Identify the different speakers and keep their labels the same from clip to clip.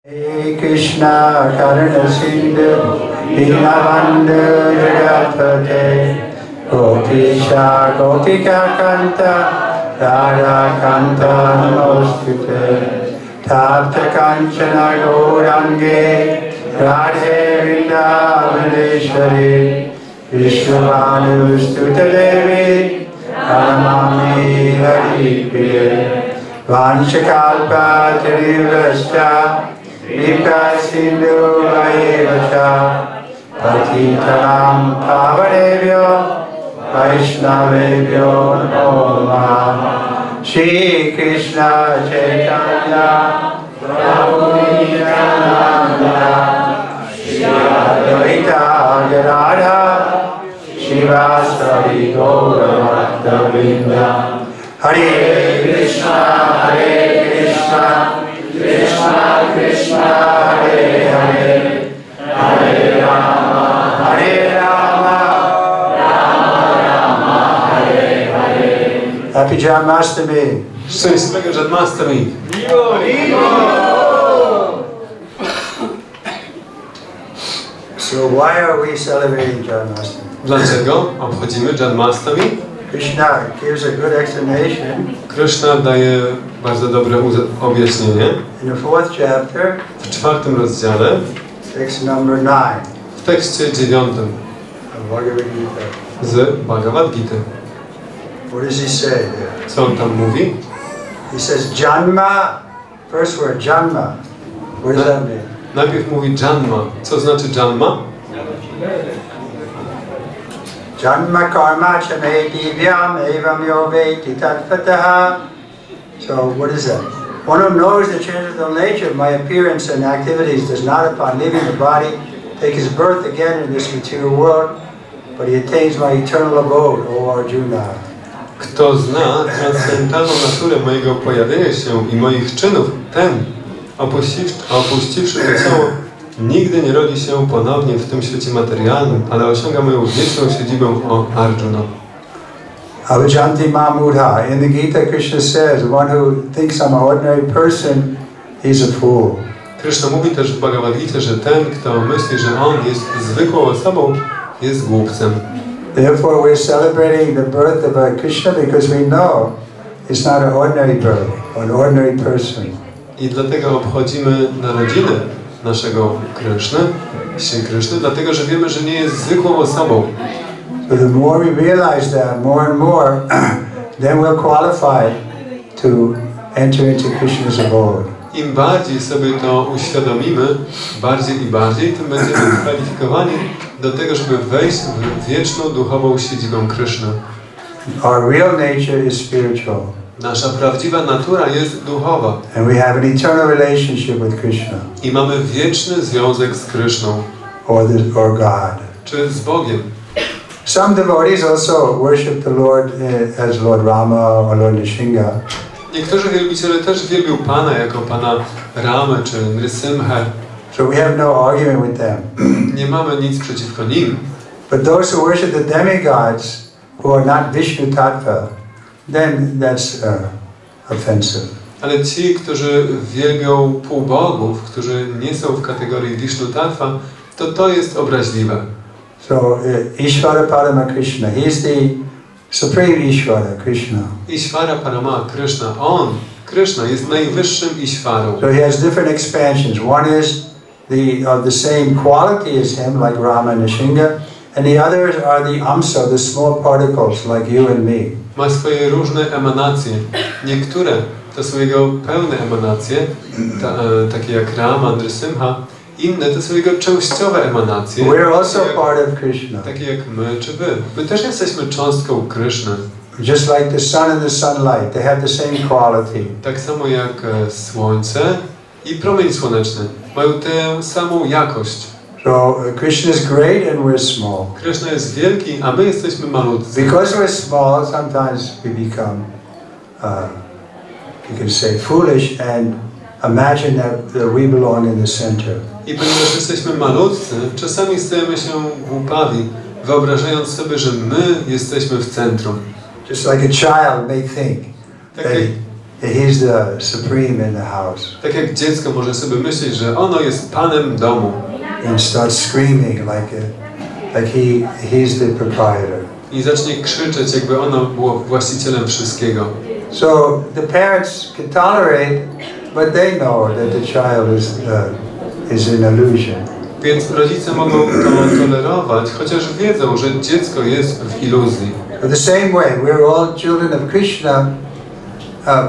Speaker 1: Hare Kryszna Karuna Sindhu Dinabandhu Jagatpate Gopisha Gopika Kanta Radha Kanta Namostute Tapta Kanchana Gaurange Radhe Vrindavaneshwari Vishwavanu Stuta Devi Namami Hari Priya Vanchakalpa Tirivascha Vika Sindhu Vayevacha Patitanam Pavanebhyo Vaishnavebhyo Namo Namaha Shri Krishna Chaitanya Prabhu Nityananda Shri Advaita Gadadhara Shivasari Gaura Bhakta Hare Krishna, Krishna Krishna, Hare Hare, Hare Rama, Rama Rama, Hare Hare. Happy Janmashtami.
Speaker 2: Szczęśliwego Janmashtami.
Speaker 1: So why are we celebrating Janmashtami?
Speaker 2: Dlaczego obchodzimy Janmashtami?
Speaker 1: Krishna gives a good explanation.
Speaker 2: Kryszna daje bardzo dobre objaśnienie.
Speaker 1: In the 4th chapter,
Speaker 2: w 4. rozdziale,
Speaker 1: text number 9,
Speaker 2: w tekście 9 z Bhagavad Gita.
Speaker 1: What does he say there?
Speaker 2: Co on tam mówi?
Speaker 1: He says Janma, first word Janma. What does that mean?
Speaker 2: Najpierw mówi Janma. Co znaczy Janma?
Speaker 1: Janma karma chame divyam evam yoveti tattvataha. So what is that? One who knows the transcendental nature of my appearance and activities does not, upon leaving the body, take his birth again in this material world, but he attains my eternal abode, O Arjuna.
Speaker 2: Kto zna transcendentalną naturę mojego pojawienia się i moich czynów, ten, opuściwszy to ciało, nigdy nie rodzi się ponownie w tym świecie materialnym, ale osiąga moją wieczną siedzibę, o Arjuna.
Speaker 1: Avajanti Mamudha. In the Gita, Krishna says, one who thinks I'm an ordinary person, he's a fool.
Speaker 2: Kryszna mówi też w Bhagavad Gita, że ten, kto myśli, że on jest zwykłą osobą, jest głupcem.
Speaker 1: Therefore, we're celebrating the birth of Krishna because we know it's not an ordinary birth, an ordinary person.
Speaker 2: I dlatego obchodzimy narodziny naszego Kryszny, Śri Kryszny, dlatego że wiemy, że nie jest zwykłą osobą.
Speaker 1: So the more we realize that, more and more, then we're qualified to enter into Krishna's abode.
Speaker 2: Im bardziej sobie to uświadomimy, bardziej i bardziej, tym będziemy kwalifikowani do tego, żeby wejść w wieczną duchową siedzibę Kryszny.
Speaker 1: Our real nature is spiritual.
Speaker 2: Nasza prawdziwa natura jest duchowa.
Speaker 1: And we have an eternal relationship with Krishna.
Speaker 2: I mamy wieczny związek z Kryszną.
Speaker 1: Or God.
Speaker 2: Czy z Bogiem.
Speaker 1: Some devotees also worship the Lord as Lord Rama or Lord Nrsimha.
Speaker 2: Niektórzy wielbiciele też wielbią Pana jako Pana Ramę czy Nrsimhę.
Speaker 1: So we have no argument with them.
Speaker 2: Nie mamy nic przeciwko nim.
Speaker 1: But those who worship the demigods who are not Vishnu Tattva, then that's offensive.
Speaker 2: Ale ci, którzy wielbią półbogów, którzy nie są w kategorii Vishnu Tattva, to jest obraźliwe.
Speaker 1: So Ishvara Parama Krishna, he is the supreme Ishvara, Krishna.
Speaker 2: Ishvara Parama Kryszna, on, Kryszna, jest najwyższym Ishvarą.
Speaker 1: So he has different expansions. One is of the same quality as him, like Rama and Nrsimha, and the others are the amsa, the small particles, like you and me.
Speaker 2: Ma swoje różne emanacje. Niektóre to są jego pełne emanacje, takie jak Rama, Nrsimha. Inne to są jego częściowe emanacje.
Speaker 1: We're also part of Krishna.
Speaker 2: Takie jak my czy wy. My też jesteśmy cząstką Kryszny.
Speaker 1: Just like the sun and the sunlight, they have the same quality.
Speaker 2: Tak samo jak słońce i promień słoneczny mają tę samą jakość.
Speaker 1: So Krishna is great and we're small.
Speaker 2: Kryszna jest wielki, a my jesteśmy malutcy.
Speaker 1: Because we're small, sometimes we become, you can say, foolish and imagine that we belong in the center.
Speaker 2: I ponieważ jesteśmy malutcy, czasami stajemy się głupawi, wyobrażając sobie, że my jesteśmy w centrum.
Speaker 1: Just like a child may think that he's the supreme in the house.
Speaker 2: Tak jak dziecko może sobie myśleć, że ono jest panem domu.
Speaker 1: And start screaming like he's the proprietor.
Speaker 2: I zacznie krzyczeć, jakby ono było właścicielem wszystkiego.
Speaker 1: So the parents can tolerate, but they know that the child is an illusion.
Speaker 2: Więc rodzice mogą to tolerować, chociaż wiedzą, że dziecko jest w iluzji.
Speaker 1: The same way, we're all children of Kryszna,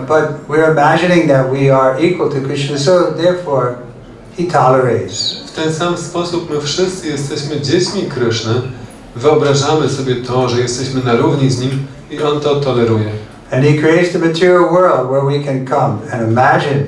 Speaker 1: but we're imagining that we are equal to Kryszna, so therefore he tolerates.
Speaker 2: W ten sam sposób my wszyscy jesteśmy dziećmi Kryszny, wyobrażamy sobie to, że jesteśmy na równi z nim i on to toleruje.
Speaker 1: And he creates the material world where we can come and imagine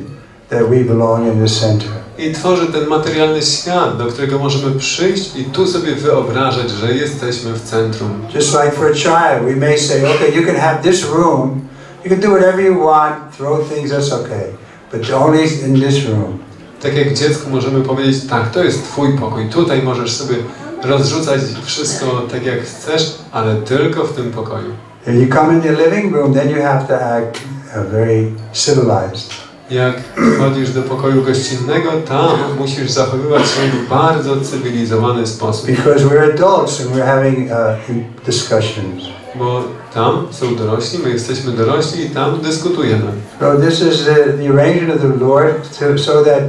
Speaker 1: that we belong in the center.
Speaker 2: I tworzy ten materialny świat, do którego możemy przyjść i tu sobie wyobrażać, że jesteśmy w centrum.
Speaker 1: Just like for a child, we may say, okay, you can have this room, you can do whatever you want, throw things, that's okay, but only in this room.
Speaker 2: Tak jak dziecku możemy powiedzieć, tak, to jest twój pokój, tutaj możesz sobie rozrzucać wszystko tak jak chcesz, ale tylko w tym pokoju.
Speaker 1: If you come in the living room, then you have to act very civilized.
Speaker 2: Jak wchodzisz do pokoju gościnnego, tam musisz zachowywać się w bardzo cywilizowany sposób.
Speaker 1: Because we're adults and we're having discussions.
Speaker 2: Bo tam są dorośli, my jesteśmy dorośli i tam dyskutujemy.
Speaker 1: So this is the arrangement of the Lord so that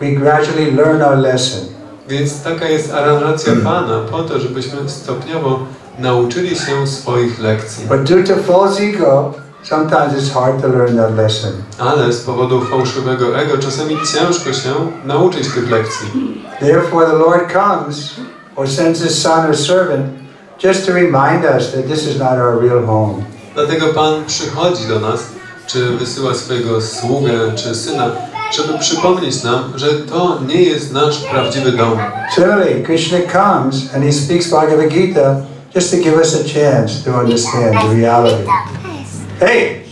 Speaker 1: we gradually learn our lesson.
Speaker 2: Więc taka jest aranżacja Pana po to, żebyśmy stopniowo nauczyli się swoich lekcji.
Speaker 1: But due to false ego, sometimes it's hard to learn that lesson.
Speaker 2: Ale z powodu fałszywego ego czasami ciężko się nauczyć tych lekcji.
Speaker 1: Therefore the Lord comes or sends His son or servant just to remind us that this is not our real home.
Speaker 2: Dlatego Pan przychodzi do nas, czy wysyła swojego sługę, czy syna, żeby przypomnieć nam, że to nie jest nasz prawdziwy dom.
Speaker 1: Similarly, Krishna comes and He speaks Bhagavad Gita just to give us a chance to understand the reality. Hey!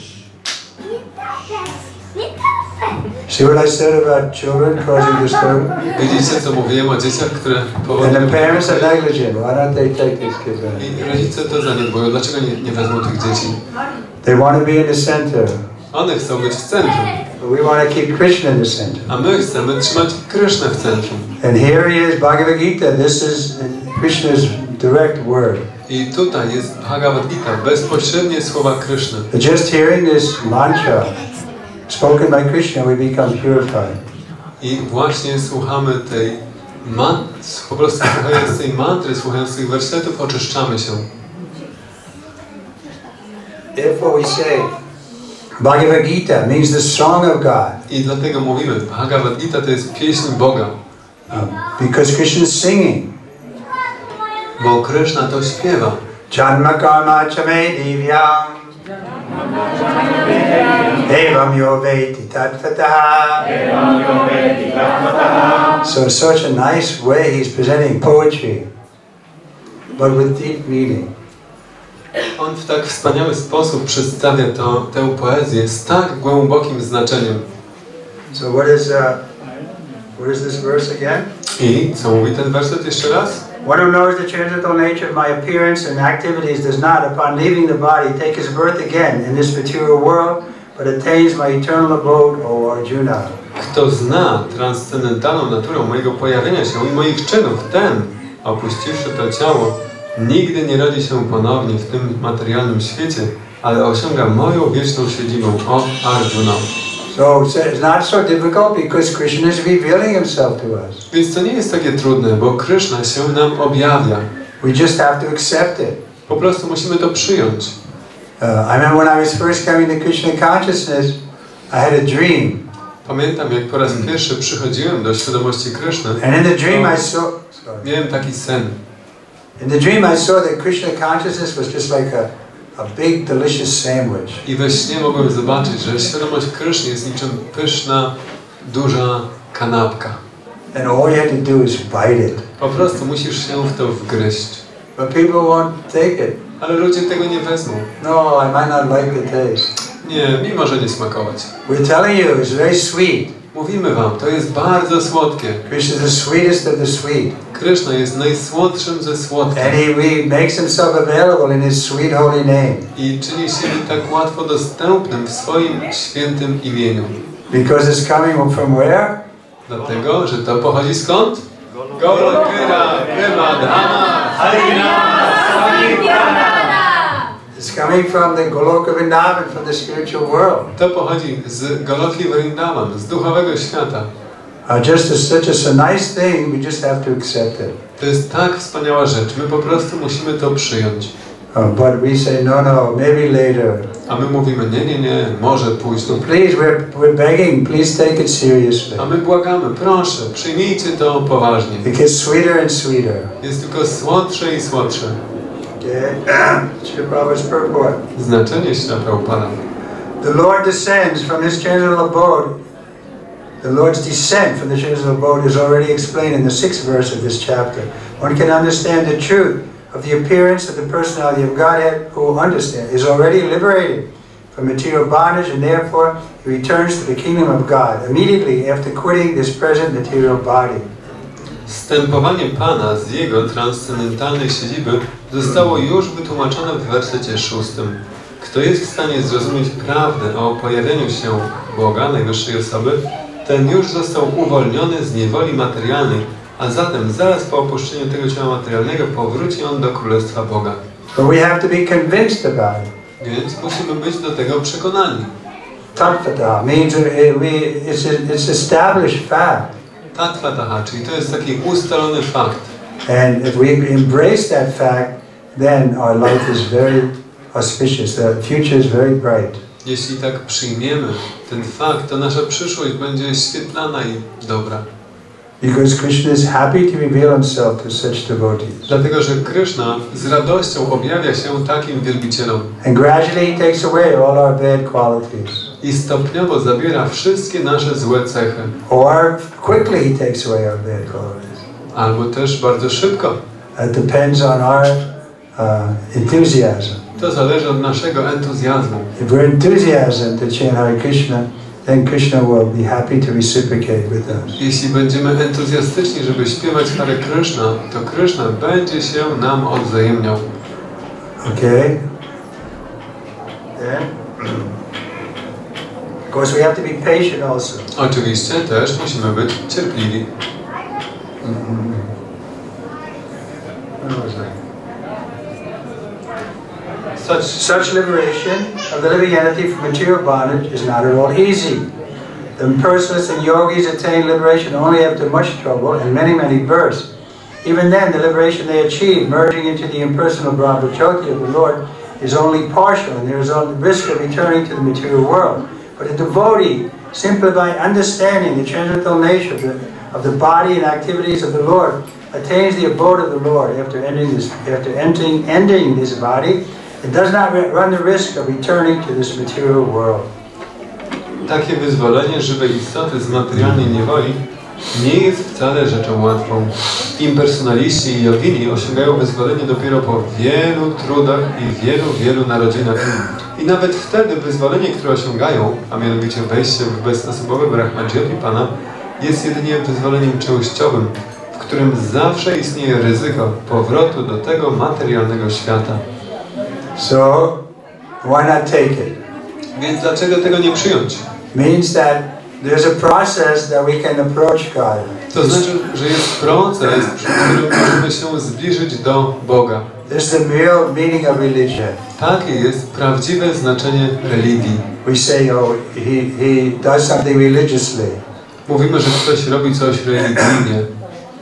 Speaker 1: See what I said about children causing disturbance?
Speaker 2: Widzicie, co mówiłem o dzieciach, które
Speaker 1: And
Speaker 2: powodują...
Speaker 1: the parents are negligent. Why don't they take these kids in?
Speaker 2: I rodzice to zaniedbują. Dlaczego nie wezmą tych dzieci?
Speaker 1: They want to be in the center.
Speaker 2: One chcą być w centrum.
Speaker 1: But we want to keep Krishna in the center.
Speaker 2: A my chcemy trzymać Krysznę w centrum.
Speaker 1: And here he is, Bhagavad Gita. This is Krishna's direct word.
Speaker 2: I tutaj jest Bhagavad Gita, bezpośrednie słowa Kryszny.
Speaker 1: Just hearing this mantra spoken by Krishna, we become purified.
Speaker 2: I właśnie słuchamy tej po prostu słuchając tej mantry, słuchając tych wersetów, oczyszczamy się.
Speaker 1: Therefore we say, Bhagavad Gita means the song of God.
Speaker 2: I dlatego mówimy, Bhagavad Gita to jest pieśń Boga.
Speaker 1: Because Krishna is singing.
Speaker 2: Bo Kryszna to śpiewa.
Speaker 1: Janma karma chame divyam evam yo veti tattvataha. So such a nice way he's presenting poetry, but with deep meaning.
Speaker 2: On w tak wspaniały sposób przedstawia tę poezję z tak głębokim znaczeniem.
Speaker 1: So what is this verse again?
Speaker 2: I co mówi ten werset jeszcze raz?
Speaker 1: One who knows the transcendental nature of my appearance and activities does not, upon leaving the body, take his birth again in this material world, but attains my eternal abode, O Arjuna.
Speaker 2: Kto zna transcendentalną naturę mojego pojawienia się i moich czynów, ten, opuściwszy to ciało, nigdy nie rodzi się ponownie w tym materialnym świecie, ale osiąga moją wieczną siedzibę, o Arjuna.
Speaker 1: So it's not so difficult because Krishna is revealing himself to us.
Speaker 2: Więc to nie jest takie trudne, bo Kryszna się nam objawia.
Speaker 1: We just have to accept it.
Speaker 2: Po prostu musimy to przyjąć.
Speaker 1: I remember when I was first coming to Krishna consciousness, I had a dream.
Speaker 2: Pamiętam, jak po raz pierwszy przychodziłem do świadomości Kryszny.
Speaker 1: And in the dream I saw...
Speaker 2: Miałem taki sen.
Speaker 1: In the dream I saw that Krishna consciousness was just like a big delicious sandwich.
Speaker 2: I we śnie mogłem zobaczyć, że świadomość Kryszny jest niczym pyszna, duża kanapka.
Speaker 1: And all you have to do is bite it.
Speaker 2: Po prostu musisz się w to wgryźć.
Speaker 1: But people won't take it.
Speaker 2: Ale ludzie tego nie wezmą.
Speaker 1: No, I might not like the taste.
Speaker 2: Nie, mi może nie smakować.
Speaker 1: We're telling you, it's very sweet.
Speaker 2: Mówimy wam, to jest bardzo słodkie.
Speaker 1: Krishna is the sweetest of the sweet.
Speaker 2: Kryszna jest najsłodszym ze słodkich.
Speaker 1: And he makes himself available in his sweet holy name.
Speaker 2: I czyni się tak łatwo dostępnym w swoim świętym imieniu.
Speaker 1: Because it's coming from where?
Speaker 2: Dlatego, że to pochodzi skąd? Golokira, Premadhana, Harinama, Sankirtana.
Speaker 1: It's coming from the Goloka Vrindavan, from the spiritual world.
Speaker 2: To pochodzi z Goloki Vrindavan, z duchowego świata.
Speaker 1: Just such a nice thing, we just have to accept it.
Speaker 2: To jest tak wspaniała rzecz, my po prostu musimy to przyjąć.
Speaker 1: But we say, no, maybe later.
Speaker 2: A my mówimy, nie, może później.
Speaker 1: Please, we're begging, please take it seriously.
Speaker 2: A my błagamy, proszę, przyjmijcie to poważnie.
Speaker 1: It gets sweeter and sweeter.
Speaker 2: Jest tylko słodsze i słodsze. Znaczenie Śrila Prabhupada.
Speaker 1: The Lord descends from his general abode. The Lord's descent from the general abode is already explained in the 6th verse of this chapter. One can understand the truth of the appearance of the personality of Godhead who is already liberated from material bondage, and therefore he returns to the kingdom of God immediately after quitting this present material body.
Speaker 2: Wstępowanie Pana z Jego transcendentalnej siedziby zostało już wytłumaczone w wersecie 6. Kto jest w stanie zrozumieć prawdę o pojawieniu się Boga, najwyższej osoby, ten już został uwolniony z niewoli materialnej, a zatem zaraz po opuszczeniu tego ciała materialnego powróci on do Królestwa Boga.
Speaker 1: But we have to be convinced about it.
Speaker 2: Więc musimy być do tego przekonani.
Speaker 1: Tatvata means it's established fact.
Speaker 2: Tatvataha, czyli to jest taki ustalony fakt.
Speaker 1: And if we embrace that fact, then our life is very auspicious. The future is very bright.
Speaker 2: Jeśli tak przyjmiemy ten fakt, to nasza przyszłość będzie świetlana i dobra.
Speaker 1: Because Krishna is happy to reveal himself to such devotees.
Speaker 2: Dlatego, że Kryszna z radością objawia się takim wielbicielom.
Speaker 1: And gradually he takes away all our bad qualities.
Speaker 2: I stopniowo zabiera wszystkie nasze złe cechy.
Speaker 1: Or quickly he takes away our bad qualities.
Speaker 2: Albo też bardzo szybko.
Speaker 1: It depends on our enthusiasm.
Speaker 2: To zależy od naszego entuzjazmu.
Speaker 1: If we're enthusiasm to chant Hare Krishna, then Krishna will be happy to reciprocate with us.
Speaker 2: Jeśli będziemy entuzjastyczni, żeby śpiewać Hare Krishna, to Kryszna będzie się nam odwzajemniał.
Speaker 1: Okay? Then, of course, we have to be patient also.
Speaker 2: Oczywiście też musimy być cierpliwi.
Speaker 1: Such liberation of the living entity from material bondage is not at all easy. The impersonalists and yogis attain liberation only after much trouble and many births. Even then, the liberation they achieve, merging into the impersonal Brahmajyoti of the Lord, is only partial, and there is only risk of returning to the material world. But a devotee, simply by understanding the transcendental nature of the body and activities of the Lord, attains the abode of the Lord after ending this body. It does not run the risk of returning to this material world.
Speaker 2: Takie wyzwolenie żywej istoty z materialnej niewoli nie jest wcale rzeczą łatwą. Impersonaliści i jogini osiągają wyzwolenie dopiero po wielu trudach i wielu narodzinach. I nawet wtedy wyzwolenie, które osiągają, a mianowicie wejście w bezosobowe Brahmajyoti Pana, jest jedynie wyzwoleniem częściowym, w którym zawsze istnieje ryzyko powrotu do tego materialnego świata.
Speaker 1: So, why not take it?
Speaker 2: Więc dlaczego tego nie przyjąć?
Speaker 1: Means that there's a process that we can approach God.
Speaker 2: To znaczy, że jest proces, przy którym możemy się zbliżyć do Boga.
Speaker 1: This is the real meaning of religion.
Speaker 2: Takie jest prawdziwe znaczenie religii.
Speaker 1: We say, oh, he does something religiously.
Speaker 2: Mówimy, że ktoś robi coś religijnie.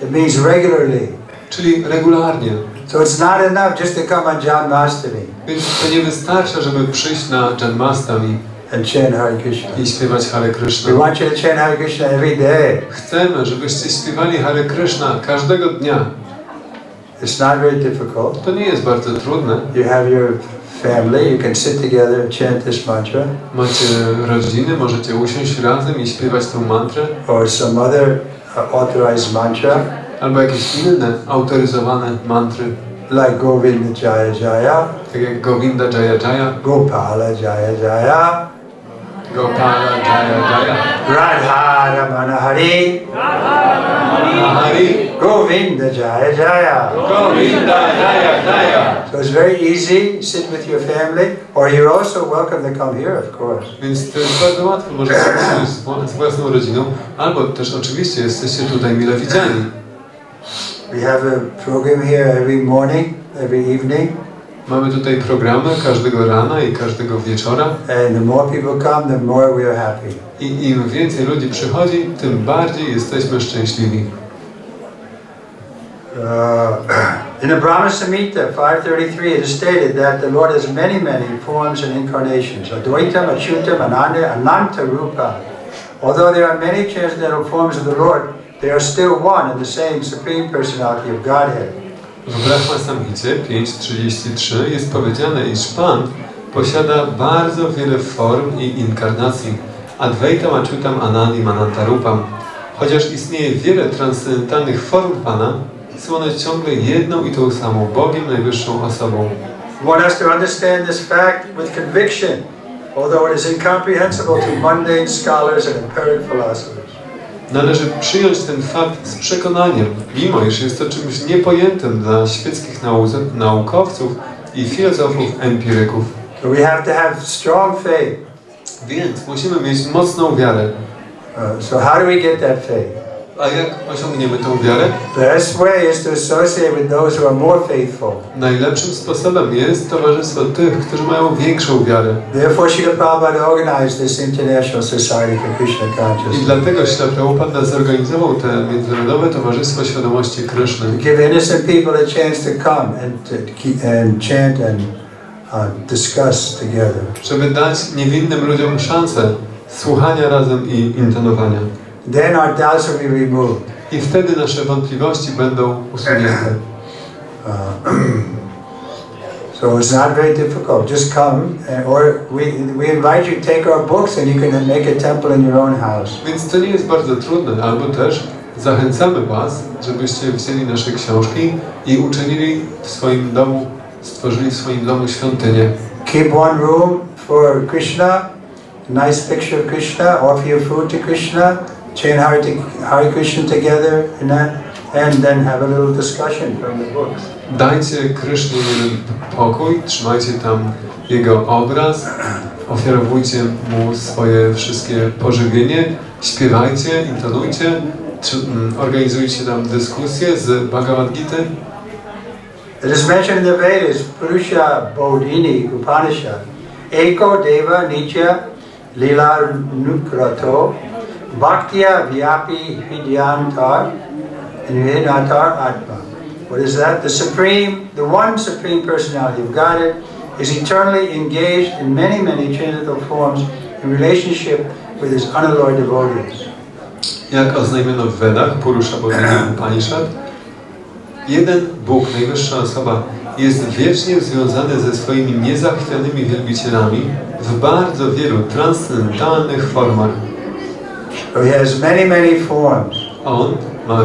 Speaker 1: It means regularly.
Speaker 2: Czyli regularnie.
Speaker 1: So it's not enough just to come on Janmashtami.
Speaker 2: Więc to nie wystarcza, żeby przyjść na Janmashtami
Speaker 1: and chant Hare Krishna.
Speaker 2: I śpiewać Hare Kryszna.
Speaker 1: We want you to chant Hare Krishna every day.
Speaker 2: Chcemy, żebyście śpiewali Hare Kryszna każdego dnia.
Speaker 1: It's not very difficult.
Speaker 2: To nie jest bardzo trudne.
Speaker 1: You have your family, you can sit together and chant this mantra.
Speaker 2: Macie rodziny, możecie usiąść razem i śpiewać tę mantrę.
Speaker 1: Or some other authorized mantra.
Speaker 2: Albo jakieś inne autoryzowane mantry.
Speaker 1: Like Govinda Jaya Jaya.
Speaker 2: Tak jak Govinda Jaya Jaya.
Speaker 1: Gopala Jaya Jaya.
Speaker 2: Gopala Jaya Jaya.
Speaker 1: Radha Ramana Hari.
Speaker 2: Hari.
Speaker 1: Govinda Jaya Jaya.
Speaker 2: Govinda Jaya Jaya.
Speaker 1: So it's very easy. Sit with your family, or you're also welcome to come here, of course.
Speaker 2: Więc to jest bardzo łatwo, możecie usiąść z własną rodziną, albo też oczywiście jesteście tutaj mile widziani.
Speaker 1: We have a program here every morning, every evening.
Speaker 2: Mamy tutaj programy każdego rana i każdego wieczora.
Speaker 1: And the more people come, the more we are happy.
Speaker 2: I im więcej ludzi przychodzi, tym bardziej jesteśmy szczęśliwi.
Speaker 1: In the Brahma Samhita 533, it is stated that the Lord has many forms and incarnations. Advaitam, Achyutam, Ananda, Ananta Rupa. Although there are many transcendental forms of the Lord, they are still one and the same Supreme Personality of Godhead.
Speaker 2: W Brahma Samhicie 5.33 jest powiedziane, iż Pan posiada bardzo wiele form i inkarnacji. Advaitam, Achyutam, Anandi, Anantarupam. Chociaż istnieje wiele transcendentalnych form Pana, są one ciągle jedną i tą samą, Bogiem, najwyższą osobą.
Speaker 1: We want us to understand this fact with conviction, although it is incomprehensible to mundane scholars and empiric philosophers.
Speaker 2: Należy przyjąć ten fakt z przekonaniem, mimo iż jest to czymś niepojętym dla świeckich naukowców i filozofów empiryków.
Speaker 1: So we have to have strong faith.
Speaker 2: Więc musimy mieć mocną wiarę.
Speaker 1: So how do we get that faith?
Speaker 2: A jak osiągniemy tą wiarę?
Speaker 1: The best way is to associate with those who are more faithful.
Speaker 2: Najlepszym sposobem jest towarzystwo tych, którzy mają większą wiarę.
Speaker 1: Therefore, Srila Prabhupada organized this International Society for Krishna
Speaker 2: I
Speaker 1: Consciousness.
Speaker 2: dlatego Śrila Prabhupada zorganizował te Międzynarodowe Towarzystwo Świadomości Kryszny.
Speaker 1: To give innocent people a chance to come and chant and discuss together.
Speaker 2: Żeby dać niewinnym ludziom szansę słuchania razem i intonowania.
Speaker 1: Then our doubts will be removed.
Speaker 2: I wtedy nasze wątpliwości będą usunięte.
Speaker 1: So it's not very difficult. Just come, or we invite you to take our books and you can make a temple in your own house.
Speaker 2: Więc to nie jest bardzo trudne, albo też zachęcamy Was, żebyście wzięli nasze książki i uczynili w swoim domu, stworzyli w swoim domu świątynię.
Speaker 1: Keep one room for Krishna, nice picture of Krishna, offer your food to Krishna, chant Hare Krishna together, and then have a little discussion from the books.
Speaker 2: Dajcie Krysznie jeden pokój, trzymajcie tam jego obraz, ofiarowujcie mu swoje wszystkie pożywienie, śpiewajcie, intonujcie, organizujcie tam dyskusje z Bhagavad Gita.
Speaker 1: It is mentioned in the Vedas, Purusha Bodhini Upanishad, Eko Deva Nitya Lila Nukrato, Bhaktya Vyapi Hridyantar, and Hridyantar Atma. What is that? The one Supreme Personality of Godhead is eternally engaged in many transcendental forms in relationship with His unalloyed devotees.
Speaker 2: Jak oznajmiono w Vedach, Purusha Bodhini Upanishad, jeden Bóg, najwyższa osoba, jest wiecznie związany ze swoimi niezachwianymi wielbicielami w bardzo wielu transcendentalnych formach.
Speaker 1: So He has many forms.
Speaker 2: On ma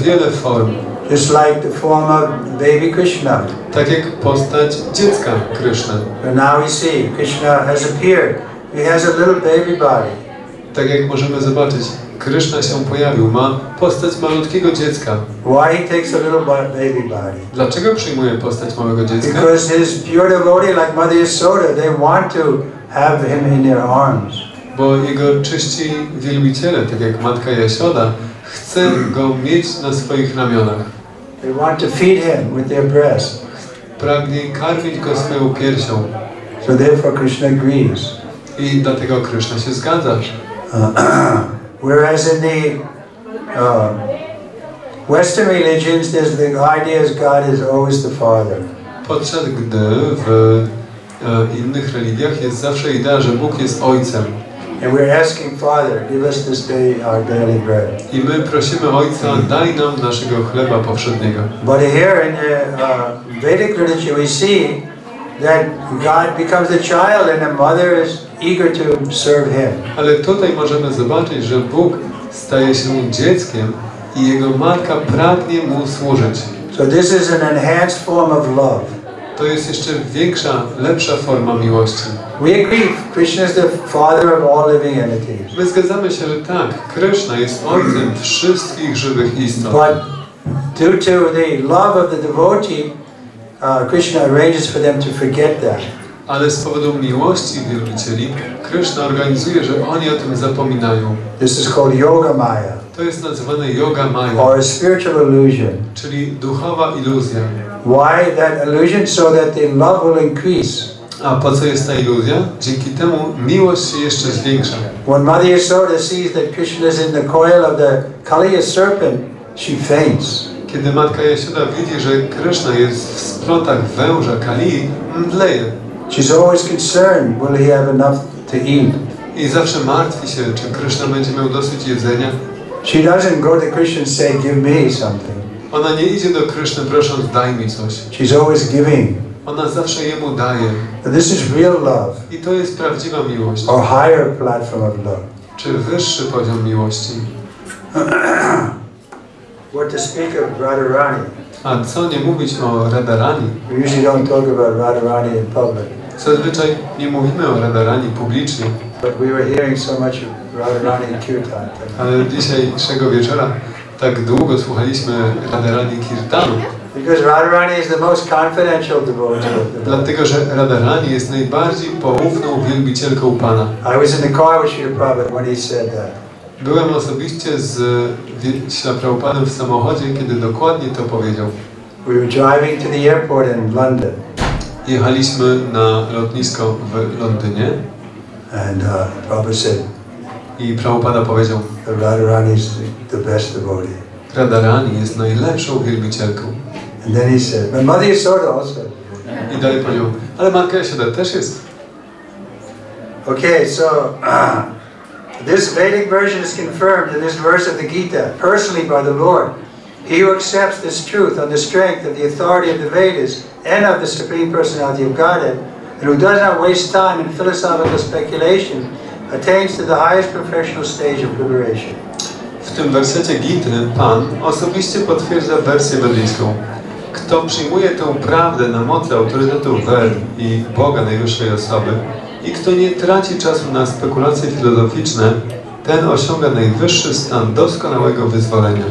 Speaker 2: wiele form.
Speaker 1: Just like the form of baby Krishna.
Speaker 2: Tak jak postać dziecka Kryszny.
Speaker 1: And now we see Krishna has appeared. He has a little baby body.
Speaker 2: Tak jak możemy zobaczyć, Kryszna się pojawił, ma postać malutkiego dziecka.
Speaker 1: Why he takes a little baby body?
Speaker 2: Dlaczego przyjmuje postać małego dziecka?
Speaker 1: Because his pure devotee, like Mother Yasoda, they want to have him in their arms.
Speaker 2: Bo jego czyści wielbiciele, tak jak matka Jasioda, chce go mieć na swoich ramionach.
Speaker 1: They want to feed him with their breast.
Speaker 2: Pragnie karmić go swoją piersią.
Speaker 1: So therefore Krishna agrees.
Speaker 2: I dlatego Kryszna się zgadza.
Speaker 1: Whereas in the Western religions, there's the idea as God is always the Father.
Speaker 2: Podczas gdy w innych religiach jest zawsze idea, że Bóg jest Ojcem.
Speaker 1: And we're asking Father, give us this day our daily bread.
Speaker 2: I my prosimy Ojca, daj nam naszego chleba powszedniego.
Speaker 1: But here in the Vedic literature we see that God becomes a child and the mother is eager to serve Him.
Speaker 2: Ale tutaj możemy zobaczyć, że Bóg staje się dzieckiem i jego matka pragnie mu służyć.
Speaker 1: So this is an enhanced form of love.
Speaker 2: to jest jeszcze większa, lepsza forma miłości.
Speaker 1: We agree, Krishna is the father of all living entities.
Speaker 2: My zgadzamy się, że tak, Kryszna jest ojcem wszystkich żywych istot.
Speaker 1: But due to the love of the devotee, Krishna arranges for them to forget that.
Speaker 2: Ale z powodu miłości wielbicieli, Kryszna organizuje, że oni o tym zapominają.
Speaker 1: This is called yoga maya.
Speaker 2: To jest nazywane yoga maya,
Speaker 1: Or a spiritual illusion.
Speaker 2: czyli duchowa iluzja.
Speaker 1: Why that illusion? So that the love will increase.
Speaker 2: A po co jest ta iluzja? Dzięki temu miłość się jeszcze zwiększa.
Speaker 1: When Mother Yasoda sees that Krishna is in the coil of the Kaliya serpent, she faints.
Speaker 2: Kiedy matka Jasioda widzi, że Kryszna jest w splotach węża Kalii, mdleje.
Speaker 1: She's always concerned, will he have enough to eat?
Speaker 2: I zawsze martwi się, czy Kryszna będzie miał dosyć jedzenia.
Speaker 1: She doesn't go to Krishna and say, give me something.
Speaker 2: Ona nie idzie do Kryszny prosząc, daj mi coś.
Speaker 1: She's always giving.
Speaker 2: Ona zawsze jemu daje.
Speaker 1: And this is real love.
Speaker 2: I to jest prawdziwa miłość.
Speaker 1: Or higher platform of love.
Speaker 2: Czy wyższy poziom miłości.
Speaker 1: What to speak of Radharani?
Speaker 2: A co nie mówić o Radharani?
Speaker 1: We usually don't talk about Radharani in public.
Speaker 2: Zazwyczaj nie mówimy o Radharani publicznie.
Speaker 1: But we were hearing so much of Radharani Kirtan.
Speaker 2: Ale dzisiejszego wieczora tak długo słuchaliśmy Radharani Kirtanu.
Speaker 1: Because Radharani is the most confidential devotee of the Lord.
Speaker 2: Dlatego, że Radharani jest najbardziej poufną wielbicielką Pana.
Speaker 1: I was in the car with Srila Prabhupada when he said that.
Speaker 2: Byłem osobiście z Śrila Prabhupadem w samochodzie, kiedy dokładnie to powiedział.
Speaker 1: We were driving to the airport in London.
Speaker 2: Jechaliśmy na lotnisko w Londynie.
Speaker 1: And Prabhupada said,
Speaker 2: I Prabhupada powiedział,
Speaker 1: Radharani is the best devotee.
Speaker 2: Radharani jest najlepszą wielbicielką.
Speaker 1: And then he said, but Mother Yasoda also.
Speaker 2: I dalej powiedział, ale Matka Jasioda też jest.
Speaker 1: Okay, so this Vedic version is confirmed in this verse of the Gita, personally by the Lord. He who accepts this truth on the strength of the authority of the Vedas and of the Supreme Personality of Godhead, and who does not waste time in philosophical speculation, attains to the highest professional stage of liberation.
Speaker 2: W tym wersecie Gity Pan osobiście potwierdza wersję wedyjską. Kto przyjmuje tę prawdę na mocy autorytetu Ved i Boga najwyższej osoby i kto nie traci czasu na spekulacje filozoficzne, ten osiąga najwyższy stan doskonałego wyzwolenia.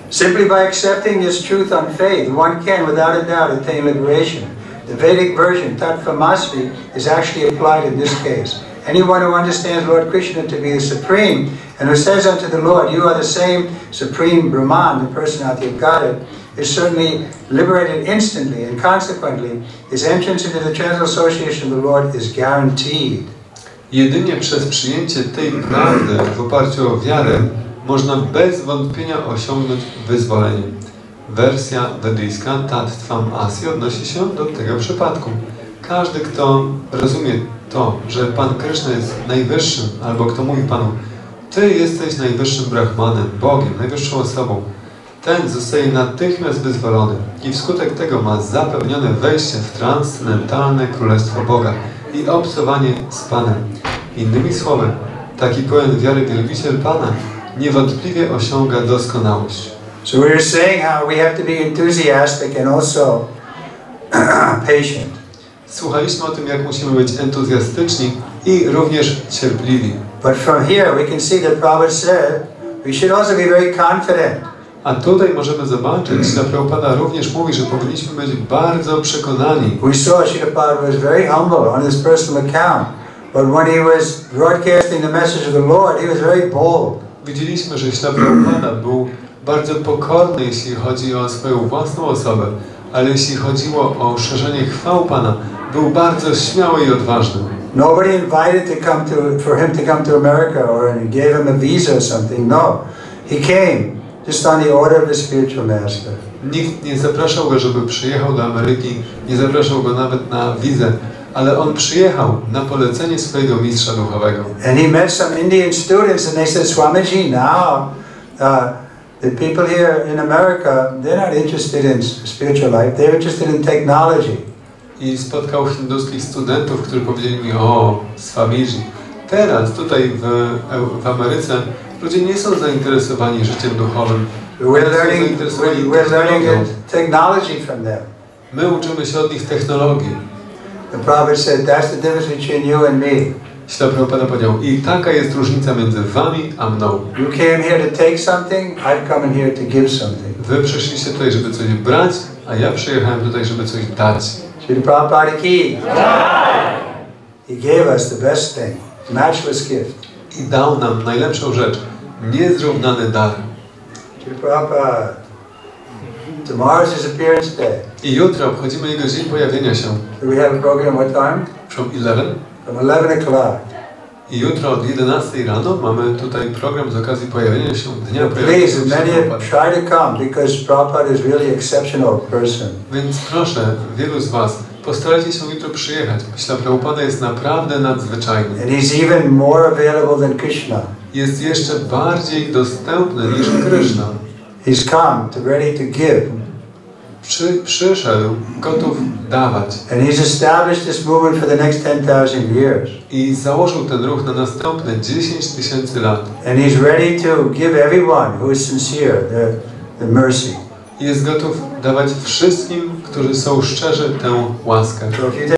Speaker 1: Simply by accepting this truth on faith, one can without a doubt attain liberation. The Vedic version, Tattvamasvi, is actually applied in this case. Anyone who understands Lord Krishna to be the Supreme and who says unto the Lord, you are the same Supreme Brahman, the personality of Godhead, is certainly liberated instantly, and consequently, his entrance into the transcendental association of the Lord is guaranteed.
Speaker 2: Jedynie przez przyjęcie tej prawdy w oparciu o wiarę można bez wątpienia osiągnąć wyzwolenie. Wersja wedyjska Tattvam-asi odnosi się do tego przypadku. Każdy, kto rozumie to, że Pan Kryszna jest najwyższym, albo kto mówi Panu, Ty jesteś najwyższym Brahmanem, Bogiem, najwyższą osobą, ten zostaje natychmiast wyzwolony i wskutek tego ma zapewnione wejście w transcendentalne Królestwo Boga i obcowanie z Panem. Innymi słowy, taki pełen wiary wielbiciel Pana niewątpliwie osiąga doskonałość.
Speaker 1: So we were saying how we have to be enthusiastic and also patient.
Speaker 2: Słuchaliśmy o tym, jak musimy być entuzjastyczni i również cierpliwi.
Speaker 1: But from here we can see that Prabhupada said we should also be very confident.
Speaker 2: A tutaj możemy zobaczyć, że Prabhupada również mówi, że powinniśmy być bardzo przekonani.
Speaker 1: We saw Srila Prabhupada was very humble on his personal account, but when he was broadcasting the message of the Lord, he was very bold.
Speaker 2: Widzieliśmy, że Śrila Prabhupada był bardzo pokorny, jeśli chodzi o swoją własną osobę, ale jeśli chodziło o szerzenie chwał Pana, był bardzo śmiały i odważny.
Speaker 1: Nobody invited for him to come to America or gave him a visa or something. No, he came just on the order of the spiritual master.
Speaker 2: Nikt nie zapraszał go, żeby przyjechał do Ameryki, nie zapraszał go nawet na wizę, ale on przyjechał na polecenie swojego mistrza duchowego.
Speaker 1: And he met some Indian students and they said, Swamiji, now the people here in America, they're not interested in spiritual life, they're interested in technology.
Speaker 2: I spotkał hinduskich studentów, którzy powiedzieli mi, o, Swamiji, teraz tutaj w Ameryce ludzie nie są zainteresowani życiem duchowym.
Speaker 1: We're learning technology from them.
Speaker 2: My uczymy się od nich technologii.
Speaker 1: The Prophet said, that's the difference between you and me.
Speaker 2: Śla Prabhupada powiedział, i taka jest różnica między wami a mną.
Speaker 1: You came here to take something, I've come in here to give something.
Speaker 2: Wy przyszliście tutaj, żeby coś brać, a ja przyjechałem tutaj, żeby coś dać.
Speaker 1: Srila Prabhupada ki. He gave us the best thing, matchless gift.
Speaker 2: I dał nam najlepszą rzecz, niezrównany dar.
Speaker 1: Srila Prabhupada. Tomorrow's his appearance day.
Speaker 2: I jutro obchodzimy jego dzień pojawienia się.
Speaker 1: Do we have a program what time?
Speaker 2: From 11?
Speaker 1: From 11 o'clock.
Speaker 2: I jutro od 11 rano mamy tutaj program z okazji pojawienia się dnia
Speaker 1: Please,
Speaker 2: pojawienia się
Speaker 1: many
Speaker 2: Prabhupada.
Speaker 1: try to come because Prabhupada is really exceptional person.
Speaker 2: Więc proszę, wielu z was, postarajcie się jutro przyjechać. Myślę, że Prabhupada jest naprawdę nadzwyczajny.
Speaker 1: And he's even more available than Kryszna.
Speaker 2: Jest jeszcze bardziej dostępny niż Kryszna.
Speaker 1: He's come to ready to give.
Speaker 2: Przyszedł, gotów dawać.
Speaker 1: And he's established this movement for the next 10,000 years.
Speaker 2: I założył ten ruch na następne 10 000 lat.
Speaker 1: And he's ready to give everyone who is sincere the mercy.
Speaker 2: Jest gotów dawać wszystkim, którzy są szczerzy, tę łaskę.
Speaker 1: So if you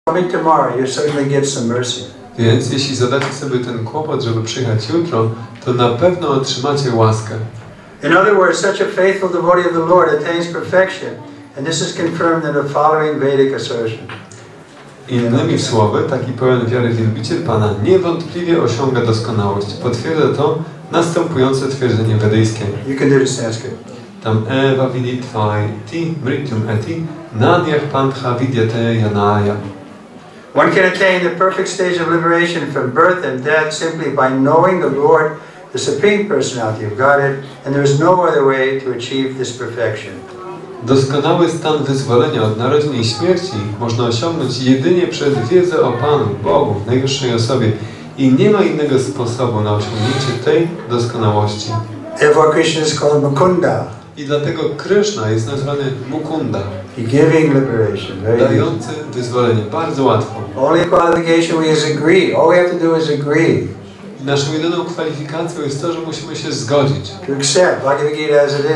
Speaker 1: coming tomorrow, you'll certainly get some mercy.
Speaker 2: Więc jeśli zadacie sobie ten kłopot, żeby przyjechać jutro, to na pewno otrzymacie łaskę.
Speaker 1: In other words, such a faithful devotee of the Lord attains perfection, and this is confirmed in the following Vedic assertion.
Speaker 2: Innymi słowy, taki pełen wiary wielbiciel Pana niewątpliwie osiąga doskonałość. Potwierdza to następujące twierdzenie wedyjskie.
Speaker 1: You can do the Sanskrit.
Speaker 2: Tam eva viditvai ti mrityum eti nanyah pantha vidyate yanaya.
Speaker 1: One can attain the perfect stage of liberation from birth and death simply by knowing the Lord, the Supreme Personality of Godhead, and there is no other way to achieve this perfection.
Speaker 2: Doskonały stan wyzwolenia od narodzin i śmierci można osiągnąć jedynie przez wiedzę o Panu, Bogu, w najwyższej osobie i nie ma innego sposobu na osiągnięcie tej doskonałości.
Speaker 1: Therefore Krishna is called Mukunda.
Speaker 2: I dlatego Kryszna jest nazwany Mukunda,
Speaker 1: Giving liberation. Very
Speaker 2: dający wyzwolenie. Bardzo łatwo.
Speaker 1: Only qualification we is agree. All we have to do is agree.
Speaker 2: Naszą jedyną kwalifikacją jest to, że musimy się zgodzić.
Speaker 1: To accept Bhagavad Gita as it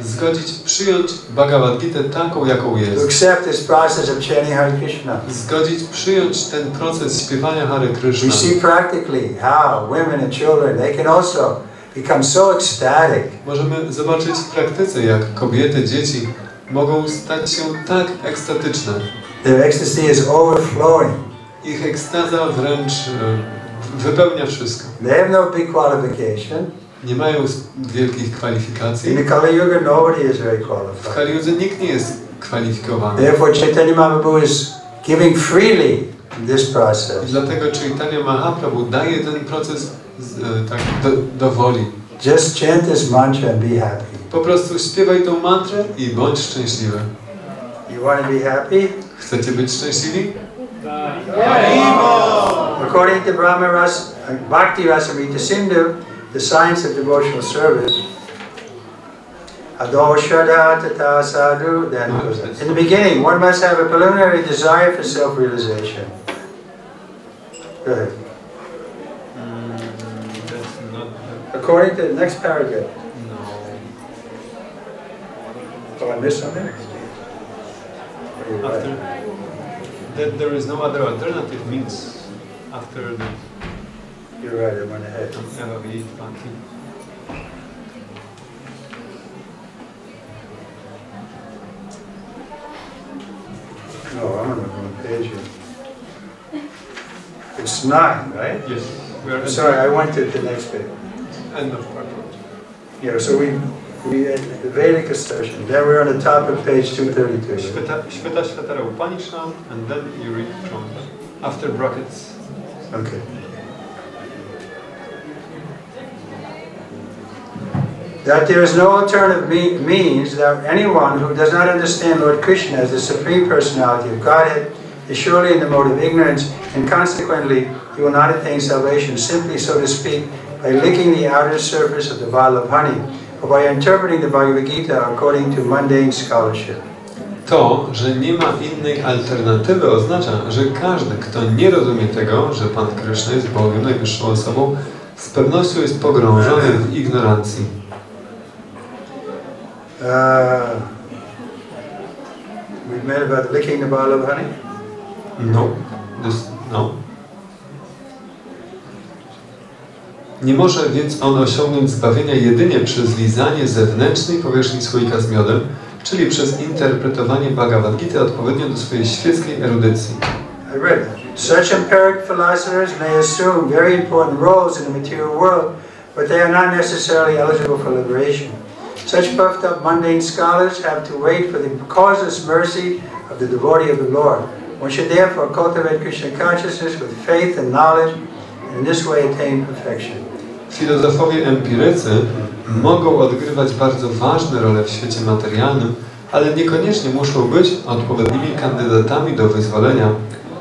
Speaker 1: is.
Speaker 2: Zgodzić, przyjąć Bhagavad Gitę taką, jaką
Speaker 1: To
Speaker 2: jest.
Speaker 1: accept this process of chanting Hare Krishna.
Speaker 2: Zgodzić, przyjąć ten proces śpiewania Hare Kryszna.
Speaker 1: We see practically how women and children, they can also become so ecstatic.
Speaker 2: Możemy zobaczyć w praktyce, jak kobiety, dzieci mogą stać się tak ekstatyczne.
Speaker 1: Their ecstasy is overflowing.
Speaker 2: Ich ekstaza wręcz wypełnia wszystko.
Speaker 1: They have no big qualification.
Speaker 2: Nie mają wielkich kwalifikacji.
Speaker 1: In the Kali Yuga, nobody is very
Speaker 2: W
Speaker 1: qualified.
Speaker 2: Kali Judze nikt nie jest kwalifikowany.
Speaker 1: Therefore, Chaitanya Mahaprabhu is giving freely in this
Speaker 2: I
Speaker 1: process.
Speaker 2: dlatego Chaitanya Mahaprabhu daje ten proces tak do woli.
Speaker 1: Just chant this mantra and be happy.
Speaker 2: Po prostu śpiewaj tą mantrę i bądź szczęśliwy.
Speaker 1: You want to be happy?
Speaker 2: Chcecie być szczęśliwi?
Speaker 1: According to Brahma Ras, Bhakti Rasamrita Sindhu, the science of devotional service, Ado Shraddha Tata Sadhu, then it goes on. In the beginning, one must have a preliminary desire for self-realization. Go ahead. According to the next paragraph. Oh, I missed something?
Speaker 2: After that, there is no other alternative means after the
Speaker 1: You're right, I went ahead. No, I'm on the wrong page here. It's 9, right?
Speaker 2: Yes. We are
Speaker 1: Sorry, I went to the next page.
Speaker 2: end of part.
Speaker 1: Yeah, so we had the Vedic assertion. Then we're on the top of page 232.
Speaker 2: Shveta Shvetara Upanishad, and then you read from after brackets.
Speaker 1: Okay. That there is no alternative means that anyone who does not understand Lord Krishna as the Supreme Personality of Godhead is surely in the mode of ignorance, and consequently he will not attain salvation simply, so to speak, by licking the outer surface of the bottle of honey, or by interpreting the Bhagavad Gita according to mundane scholarship.
Speaker 2: To, że nie ma innej alternatywy, oznacza, że każdy, kto nie rozumie tego, że Pan Kryszna jest Bogiem, najwyższą osobą, z pewnością jest pogrążony w ignorancji.
Speaker 1: We meant about licking the bottle of honey?
Speaker 2: No. No. Nie może więc on osiągnąć zbawienia jedynie przez lizanie zewnętrznej powierzchni słoika z miodem, czyli przez interpretowanie Bhagavad Gity odpowiednio do swojej świeckiej erudycji.
Speaker 1: I read that. Such empiric philosophers may assume very important roles in the material world, but they are not necessarily eligible for liberation. Such puffed up mundane scholars have to wait for the causeless mercy of the devotee of the Lord. One should therefore cultivate Krishna consciousness with faith and knowledge, and in this way attain perfection.
Speaker 2: Filozofowie empirycy mogą odgrywać bardzo ważne role w świecie materialnym, ale niekoniecznie muszą być odpowiednimi kandydatami do wyzwolenia.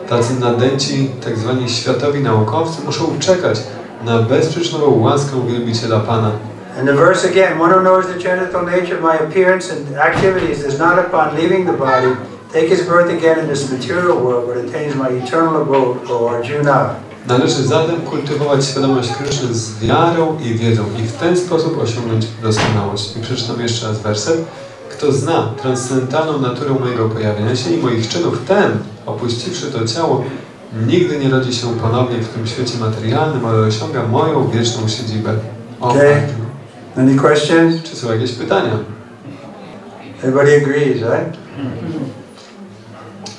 Speaker 2: Tacy nadęci, tak zwani światowi naukowcy, muszą czekać na bezprzyczynową łaskę wielbiciela Pana.
Speaker 1: And the verse again, one who knows the genital nature of my appearance and activities does not upon leaving the body take his birth again in this material world, but attains my eternal abode, O Arjuna.
Speaker 2: Należy zatem kultywować świadomość Kryszny z wiarą i wiedzą i w ten sposób osiągnąć doskonałość. I przeczytam jeszcze raz werset. Kto zna transcendentalną naturę mojego pojawienia się i moich czynów, ten, opuściwszy to ciało, nigdy nie rodzi się ponownie w tym świecie materialnym, ale osiąga moją wieczną siedzibę.
Speaker 1: Okay. Any questions?
Speaker 2: Czy są jakieś pytania?
Speaker 1: Everybody agrees, right?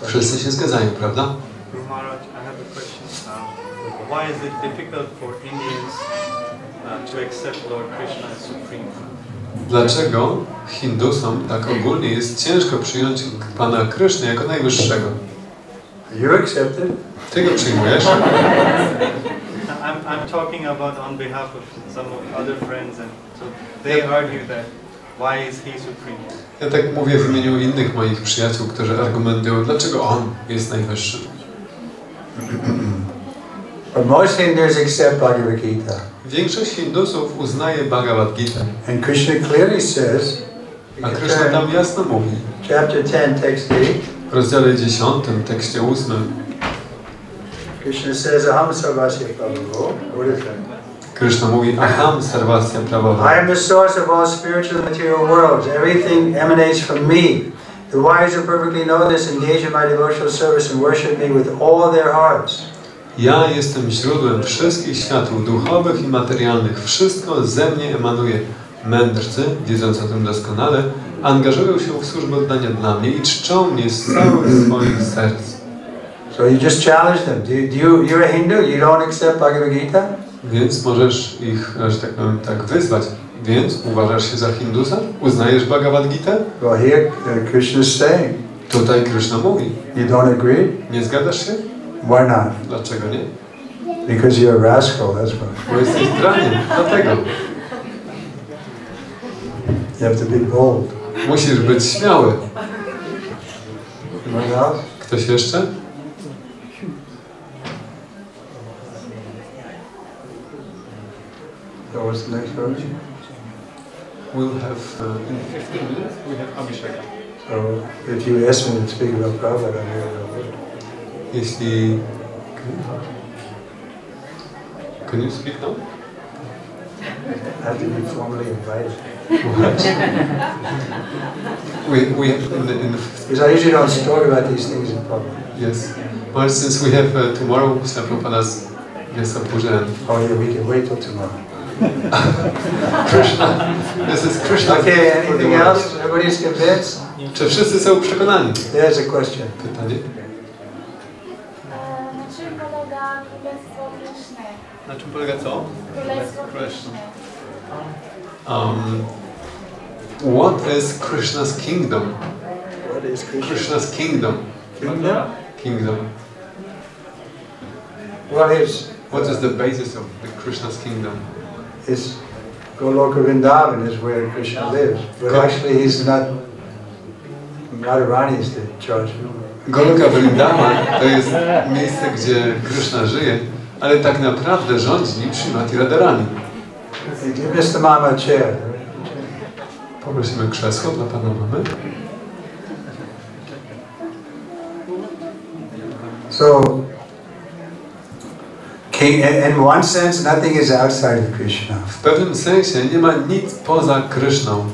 Speaker 2: Wszyscy się zgadzają, prawda?
Speaker 3: Maharaj, I have a question. Why is it difficult for Indians to accept Lord Krishna as supreme?
Speaker 2: Dlaczego Hindusom tak ogólnie jest ciężko przyjąć Pana Kryszny jako najwyższego?
Speaker 1: You accept it?
Speaker 2: Ty go przyjmujesz?
Speaker 3: I'm talking about on behalf of some of other friends, and so they argue that why is he supreme?
Speaker 2: Ja tak mówię w imieniu innych moich przyjaciół, którzy argumentują, dlaczego on jest najwyższy.
Speaker 1: But most Hindus accept Bhagavad Gita.
Speaker 2: Większość Hindusów uznaje Bhagavad Gita.
Speaker 1: And Krishna clearly says,
Speaker 2: A Kryszna tam jasno mówi.
Speaker 1: Chapter 10, text 8.
Speaker 2: W rozdziale 10, tekście 8.
Speaker 1: Krishna says, Aham sarvasya prabhu. What is that?
Speaker 2: Kryszna mówi, Aham sarvasya prabhu.
Speaker 1: I am the source of all spiritual and material worlds. Everything emanates from me. The wise who perfectly know this engage in my devotional service and worship me with all their hearts.
Speaker 2: Ja jestem źródłem wszystkich światów duchowych i materialnych. Wszystko ze mnie emanuje. Mędrcy, wiedząc o tym doskonale, angażują się w służbę oddania dla mnie i czczą mnie z całych swoich serc.
Speaker 1: So you just challenge them. You're a Hindu, you don't accept Bhagavad Gita?
Speaker 2: Więc możesz ich, że tak powiem, tak wyzwać. Więc uważasz się za Hindusa? Uznajesz Bhagavad Gitę?
Speaker 1: Well, here Krishna is saying.
Speaker 2: Tutaj Kryszna mówi.
Speaker 1: You don't agree?
Speaker 2: Nie zgadzasz się?
Speaker 1: Why not?
Speaker 2: Dlaczego nie?
Speaker 1: Because you're a rascal, that's why.
Speaker 2: Bo jesteś draniem, dlatego.
Speaker 1: You have to be bold.
Speaker 2: Musisz być śmiały.
Speaker 1: Anyone else?
Speaker 2: Ktoś jeszcze?
Speaker 1: So what's the next verse?
Speaker 2: We'll have, in 15 minutes, we have Abhishek.
Speaker 1: So if you ask me to speak about Prabhupada, I'm here to do it.
Speaker 2: Jeśli... Can you speak now?
Speaker 1: I have to be formally invited.
Speaker 2: We have in the
Speaker 1: Because I usually don't talk about these things in public.
Speaker 2: yes. Well, since we have tomorrow Prabhupada's guest of Puja and
Speaker 1: Oh yeah, we can wait till tomorrow.
Speaker 2: Krishna. This is Krishna.
Speaker 1: Okay, anything else? Everybody's convinced?
Speaker 2: Czy wszyscy są przekonani?
Speaker 1: There's a question.
Speaker 2: Pytanie.
Speaker 4: Na czym polega Królestwo Kryszny?
Speaker 3: Na czym polega co?
Speaker 4: Królestwo Kryszny.
Speaker 2: What is Krishna's kingdom?
Speaker 1: What is
Speaker 2: Krishna's kingdom.
Speaker 1: Kingdom?
Speaker 2: Kingdom.
Speaker 1: What
Speaker 2: is the basis of the Krishna's kingdom?
Speaker 1: It's Goloka Vrindavan is where Krishna lives. But actually he's not, Radharani is the judge.
Speaker 2: Goloka Vrindavan to jest miejsce, gdzie Krishna żyje, ale tak naprawdę rządzi nim Śrimati Radharani.
Speaker 1: Give Mr. Mama a chair.
Speaker 2: Poprosimy krzesło dla pana mamy.
Speaker 1: So, in one sense, nothing is outside of Krishna.
Speaker 2: W pewnym sensie nie ma nic poza Kryszną.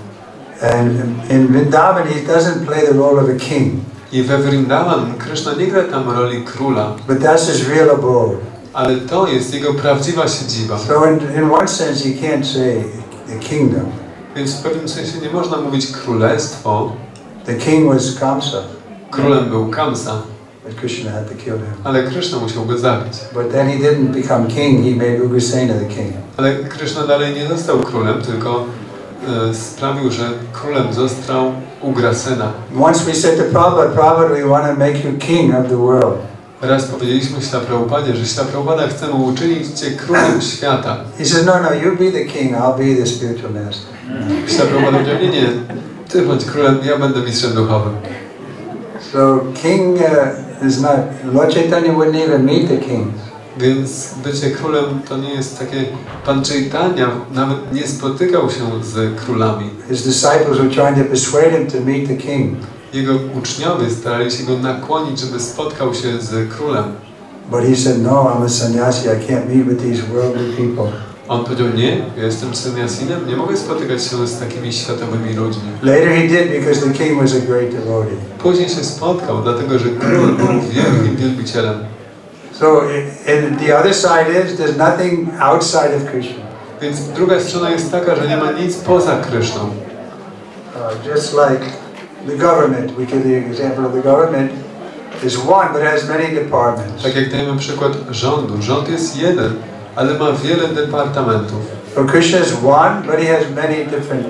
Speaker 1: And in Vrindavan, he doesn't play the role of a king.
Speaker 2: I we Vrindavan Kryszna nie gra tam roli króla,
Speaker 1: but that's his real abode.
Speaker 2: ale to jest jego prawdziwa siedziba.
Speaker 1: So in one sense you can't say the kingdom.
Speaker 2: Więc w pewnym sensie nie można mówić królestwo.
Speaker 1: The king was Kamsa.
Speaker 2: Królem był Kamsa,
Speaker 1: But Krishna had to kill him.
Speaker 2: ale Kryszna musiał go zabić.
Speaker 1: But then he didn't become king, he made Ugrasena the king.
Speaker 2: Ale Kryszna dalej nie został królem, tylko sprawił, że królem został Ugrasena.
Speaker 1: Once we said to Prabhupada, we want to make you king of the world.
Speaker 2: Raz powiedzieliśmy Śla Prabhupadzie, że Śla Prabhupada chcemy uczynić Cię królem świata.
Speaker 1: He says, no, you be the king, I'll be the spiritual master.
Speaker 2: Śla Prabhupada powiedział, nie, Ty bądź królem, ja będę mistrzem duchowym.
Speaker 1: So king is not, Lord Chaitanya wouldn't even meet the kings.
Speaker 2: Więc bycie królem to nie jest takie... Pan Chaitanya nawet nie spotykał się z królami.
Speaker 1: His disciples were trying to persuade him to meet the king.
Speaker 2: Jego uczniowie starali się go nakłonić, żeby spotkał się z królem.
Speaker 1: But he said, no, I'm a sannyasi, I can't meet with these worldly people.
Speaker 2: On powiedział, nie, ja jestem sannyasinem, nie mogę spotykać się z takimi światowymi ludźmi.
Speaker 1: Later he did because the king was a great devotee.
Speaker 2: Później się spotkał, dlatego że król był wielkim wielbicielem.
Speaker 1: So and the other side is, there's nothing outside of Krishna.
Speaker 2: Więc druga strona jest taka, że nie ma nic poza Kryszną.
Speaker 1: Just like the government, we give the example of the government, is one but has many departments.
Speaker 2: Tak jak dajemy przykład rządu. Rząd jest jeden, ale ma wiele departamentów.
Speaker 1: So Krishna is one, but he has many different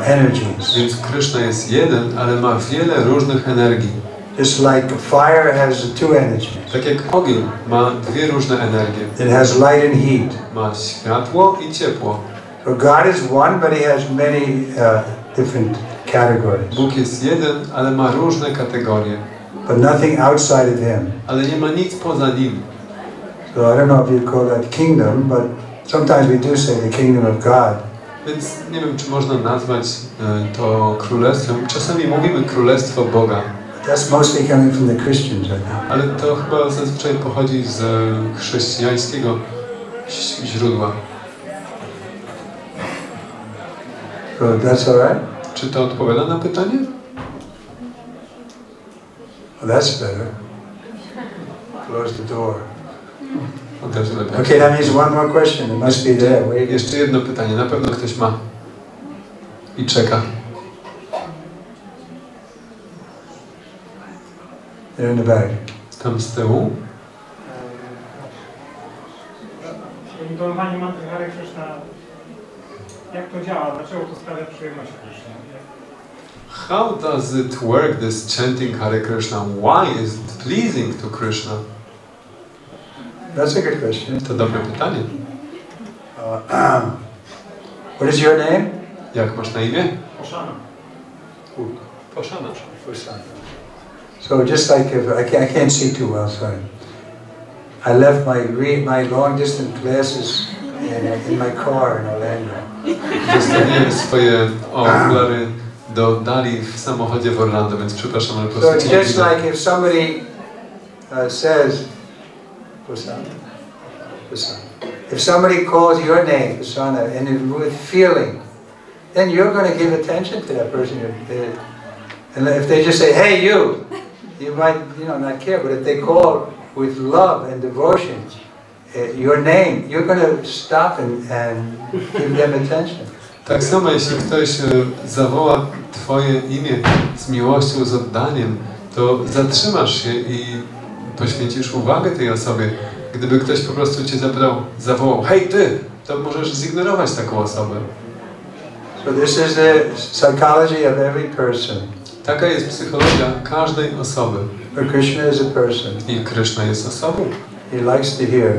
Speaker 1: energies.
Speaker 2: Więc Kryszna jest jeden, ale ma wiele różnych energii.
Speaker 1: Just like fire has two energies.
Speaker 2: Tak jak ogień ma dwie różne energie.
Speaker 1: It has light and heat.
Speaker 2: Ma światło i ciepło.
Speaker 1: So God is one, but he has many different categories.
Speaker 2: Bóg jest jeden, ale ma różne kategorie.
Speaker 1: But nothing outside of him.
Speaker 2: Ale nie ma nic poza nim.
Speaker 1: So I don't know if you call that kingdom, but sometimes we do say the kingdom of God.
Speaker 2: Więc nie wiem, czy można nazwać to królestwem. Czasami mówimy królestwo Boga.
Speaker 1: That's mostly coming from the Christians, I think.
Speaker 2: Ale to chyba zazwyczaj pochodzi z chrześcijańskiego źródła.
Speaker 1: So that's all right?
Speaker 2: Czy to odpowiada na pytanie?
Speaker 1: Well, that's better. Close the door.
Speaker 2: O, też lepiej.
Speaker 1: Okay, that means one more question. It must be there. Wait.
Speaker 2: Jeszcze jedno pytanie. Na pewno ktoś ma. I czeka.
Speaker 1: They're in the back.
Speaker 2: Tam z tyłu.
Speaker 5: Intonowanie mantry Hare Kryszna, jak to działa? Dlaczego to sprawia przyjemność Krysznie?
Speaker 2: How does it work, this chanting Hare Krishna? Why is it pleasing to Krishna?
Speaker 1: That's a good question.
Speaker 2: To dobre pytanie.
Speaker 1: What is your name?
Speaker 2: Jak masz na imię?
Speaker 5: Poszana.
Speaker 2: Poszana.
Speaker 1: So just like if I can't see too well, sorry. I left my long distance glasses in my car in Orlando.
Speaker 2: Zostawiłem swoje okulary do Dali w samochodzie w Orlando, więc przepraszam, ale po
Speaker 1: So
Speaker 2: prostu
Speaker 1: it's
Speaker 2: nie
Speaker 1: just
Speaker 2: widzę.
Speaker 1: like if somebody says, if somebody calls your name, Prasanna, and with feeling, then you're going to give attention to that person. And if they just say, "Hey, you might, not care. But if they call with love and devotion, your name, you're going to stop and give them attention.
Speaker 2: Tak samo jeśli ktoś zawoła Twoje imię z miłością, z oddaniem, to zatrzymasz się i poświęcisz uwagę tej osobie. Gdyby ktoś po prostu Cię zawołał, hej Ty, to możesz zignorować taką osobę.
Speaker 1: So this is the psychology of every person.
Speaker 2: Taka jest psychologia każdej osoby.
Speaker 1: For Krishna is a person.
Speaker 2: I Kryszna jest osobą.
Speaker 1: He likes to hear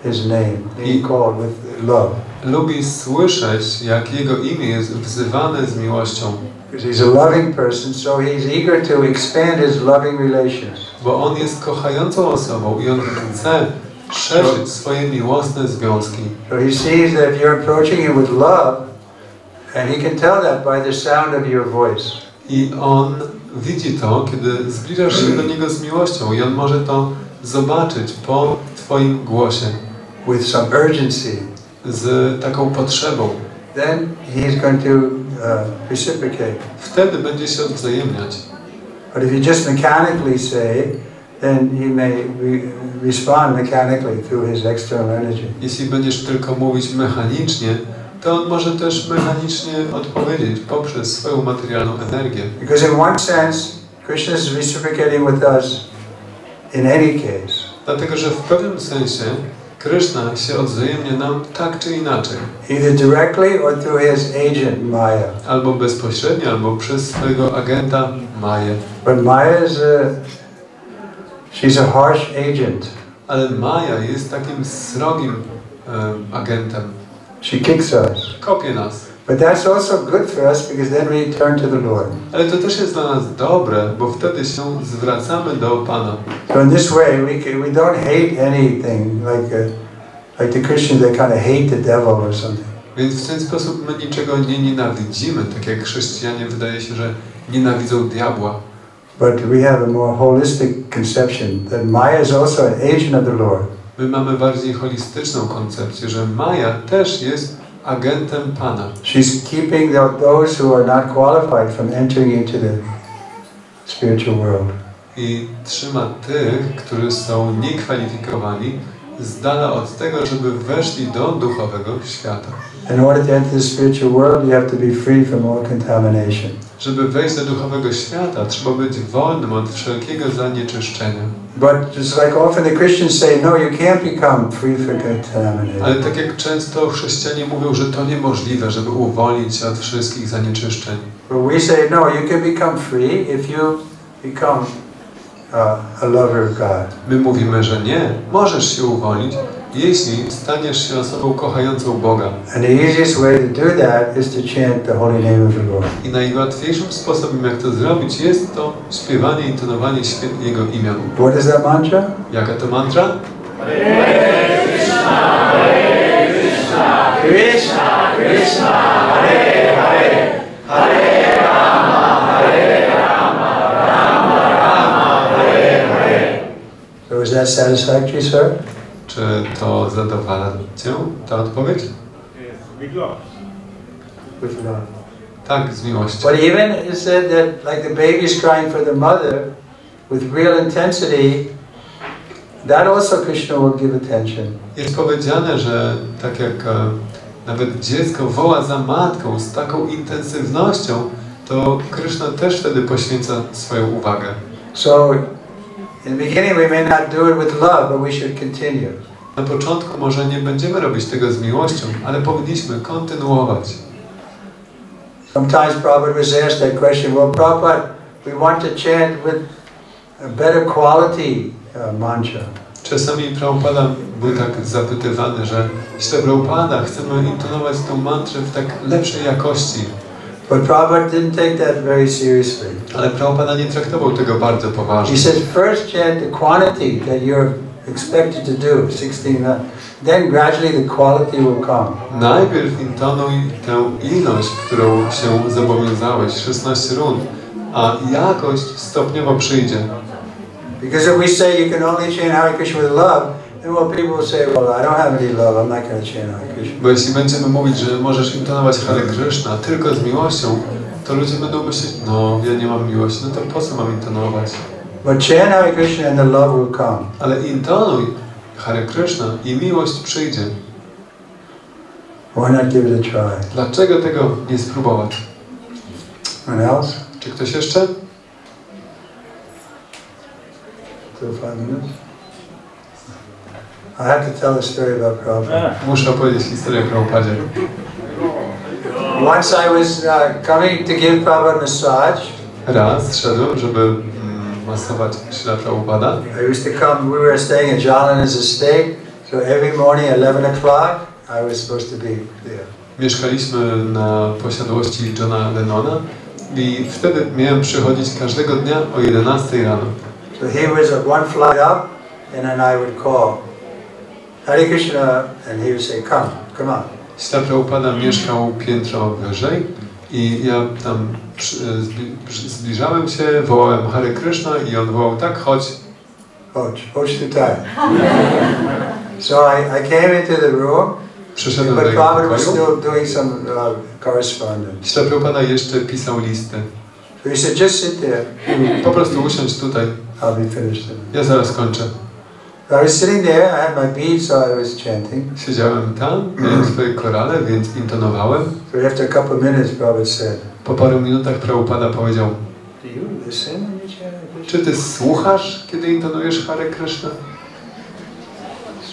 Speaker 1: his name being called with love.
Speaker 2: Lubi słyszeć, jak jego imię jest wzywane z miłością.
Speaker 1: Because he's a loving person, so he's eager to expand his loving relations.
Speaker 2: Bo on jest kochającą osobą i on chce szerzyć swoje miłosne związki.
Speaker 1: So he sees that if you're approaching him with love, and he can tell that by the sound of your voice.
Speaker 2: I on widzi to, kiedy zbliżasz się do niego z miłością i on może to zobaczyć po Twoim głosie.
Speaker 1: With some urgency.
Speaker 2: Z taką potrzebą.
Speaker 1: Then he's going to reciprocate.
Speaker 2: Wtedy będzie się odwzajemniać.
Speaker 1: But if you just mechanically say, then he may respond mechanically through his external energy.
Speaker 2: Jeśli będziesz tylko mówić mechanicznie, to on może też mechanicznie odpowiedzieć poprzez swoją materialną energię.
Speaker 1: Because in one sense, Krishna is reciprocating with us in any case.
Speaker 2: Dlatego, że w pewnym sensie Kryszna się odwzajemnia nam tak czy inaczej.
Speaker 1: Either directly or through his agent Maya.
Speaker 2: Albo bezpośrednio, albo przez swojego agenta Maję.
Speaker 1: But Maya is she's a harsh agent.
Speaker 2: Ale Maja jest takim srogim agentem.
Speaker 1: She kicks us.
Speaker 2: Kopie nas.
Speaker 1: But that's also good for us because then we turn to the Lord.
Speaker 2: Ale to też jest dla nas dobre, bo wtedy się zwracamy do Pana.
Speaker 1: So in this way we don't hate anything like the Christians, they kind of hate the devil or something.
Speaker 2: Więc w ten sposób my niczego nie nienawidzimy, tak jak chrześcijanie wydaje się, że nienawidzą diabła.
Speaker 1: But we have a more holistic conception that Maya is also an agent of the Lord.
Speaker 2: My mamy bardziej holistyczną koncepcję, że Maja też jest agentem Pana.
Speaker 1: She's keeping those who are not qualified from entering into the spiritual world.
Speaker 2: I trzyma tych, którzy są niekwalifikowani, z dala od tego, żeby weszli do duchowego świata.
Speaker 1: In order to enter the spiritual world, you have to be free from all contamination.
Speaker 2: Żeby wejść do duchowego świata, trzeba być wolnym od wszelkiego zanieczyszczenia.
Speaker 1: But just like often the Christians say, no, you can't become free from contamination.
Speaker 2: Ale tak jak często chrześcijanie mówią, że to niemożliwe, żeby uwolnić się od wszystkich zanieczyszczeń.
Speaker 1: But we say, no, you can become free if you become a lover of God.
Speaker 2: My mówimy, że nie, możesz się uwolnić, jeśli staniesz się osobą kochającą Boga.
Speaker 1: And the easiest way to do that is to chant the holy name of the Lord.
Speaker 2: I najłatwiejszym sposobem, jak to zrobić, jest to śpiewanie, intonowanie Jego imion.
Speaker 1: What is that mantra?
Speaker 2: Jaka to mantra?
Speaker 1: Hare Krishna, Krishna Krishna, Hare Hare, Hare Rama, Hare Rama, Rama Rama, Hare Hare. So is that satisfactory, sir?
Speaker 2: Czy to zadowala Cię, ta odpowiedź?
Speaker 5: With love.
Speaker 1: With love.
Speaker 2: Tak, z miłością.
Speaker 1: But even it said that like the baby's crying for the mother with real intensity, that also Krishna will give attention.
Speaker 2: Jest powiedziane, że tak jak nawet dziecko woła za matką z taką intensywnością, to Kryszna też wtedy poświęca swoją uwagę.
Speaker 1: So in the beginning we may not do it with love, but we should continue.
Speaker 2: Na początku może nie będziemy robić tego z miłością, ale powinniśmy kontynuować.
Speaker 1: Sometimes Prabhupada was asked that question, well, Prabhupada, we want to chant with a better quality mantra.
Speaker 2: Czasami Prabhupada był tak zapytywany, że jeśli Prabhupada, chcemy intonować tą mantrę w tak lepszej jakości.
Speaker 1: But Prabhupada didn't take that very seriously.
Speaker 2: Ale Prabhupada nie traktował tego bardzo poważnie.
Speaker 1: He says, first chant the quantity that you're expected to do, 16, then gradually the quality will come.
Speaker 2: Najpierw intonuj tę ilość, którą się zobowiązałeś, 16 rund, a jakość stopniowo przyjdzie.
Speaker 1: Because if we say you can only chant Hare Krishna with love, then what people will say, well, I don't have any love, I'm not going to chant Hare Krishna.
Speaker 2: Bo jeśli będziemy mówić, że możesz intonować Hare Kryszna tylko z miłością, to ludzie będą myśleć, no ja nie mam miłości, no to po co mam intonować?
Speaker 1: But chant Hare Krishna and the love will come.
Speaker 2: Ale intonuj Hare Kryszna i miłość przyjdzie.
Speaker 1: Why not give it a try?
Speaker 2: Dlaczego tego nie spróbować?
Speaker 1: Anyone else?
Speaker 2: Czy ktoś jeszcze?
Speaker 1: Still 5 minutes? I have to tell a story about Prabhupada.
Speaker 2: Muszę opowiedzieć historię o Prabhupadzie.
Speaker 1: Once I was coming to give Prabhupada massage.
Speaker 2: Raz szedłem, żeby masować Śrila Prabhupada.
Speaker 1: I used to come, we were staying at Jalan's estate, so every morning at 11 o'clock I was supposed to be there.
Speaker 2: Mieszkaliśmy na posiadłości Johna Lennona i wtedy miałem przychodzić każdego dnia o 11 rano.
Speaker 1: So he was at one flight up, and then I would call Hare Krishna, and he would say, come on.
Speaker 2: Śrila Prabhupada mieszkał piętro wyżej i ja tam zbliżałem się, wołałem Hare Kryszna i on wołał tak, chodź.
Speaker 1: Chodź tutaj. So I came into the room,
Speaker 2: Przyszedłem
Speaker 1: but
Speaker 2: do jego
Speaker 1: Prabhupada was
Speaker 2: pokoju.
Speaker 1: still doing some correspondence.
Speaker 2: Śrila Prabhupada jeszcze pisał listy.
Speaker 1: So he said, just sit there.
Speaker 2: Po prostu usiądź tutaj.
Speaker 1: I'll be finished.
Speaker 2: Ja zaraz kończę.
Speaker 1: So I was sitting there, I had my beads, so I was chanting.
Speaker 2: Siedziałem tam, miałem swoje korale, więc intonowałem.
Speaker 1: So after a couple of minutes, Prabhupada said,
Speaker 2: Po paru minutach Prabhupada powiedział:
Speaker 1: do you listen when you chant?
Speaker 2: czy ty słuchasz, kiedy intonujesz Hare Kryszna?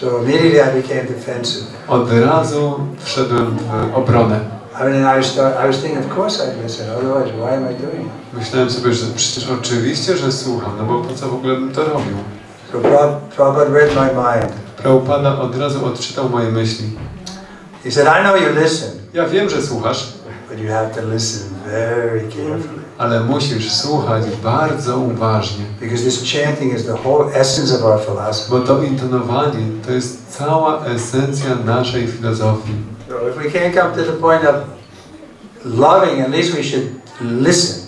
Speaker 1: So immediately I became defensive.
Speaker 2: Od razu wszedłem w obronę.
Speaker 1: I mean, I was thinking, of course I'd listen, otherwise why am I doing it?
Speaker 2: Myślałem sobie, że przecież oczywiście, że słucham, no bo po co w ogóle bym to robił?
Speaker 1: So Prabhupada read my mind.
Speaker 2: Prabhupada od razu odczytał moje myśli.
Speaker 1: He said, I know you listen,
Speaker 2: Ja wiem, że słuchasz,
Speaker 1: but you have to listen very carefully.
Speaker 2: ale musisz słuchać bardzo uważnie.
Speaker 1: Because this chanting is the whole essence of our philosophy.
Speaker 2: Bo to intonowanie to jest cała esencja naszej filozofii.
Speaker 1: So if we can't come to the point of loving, at least we should listen.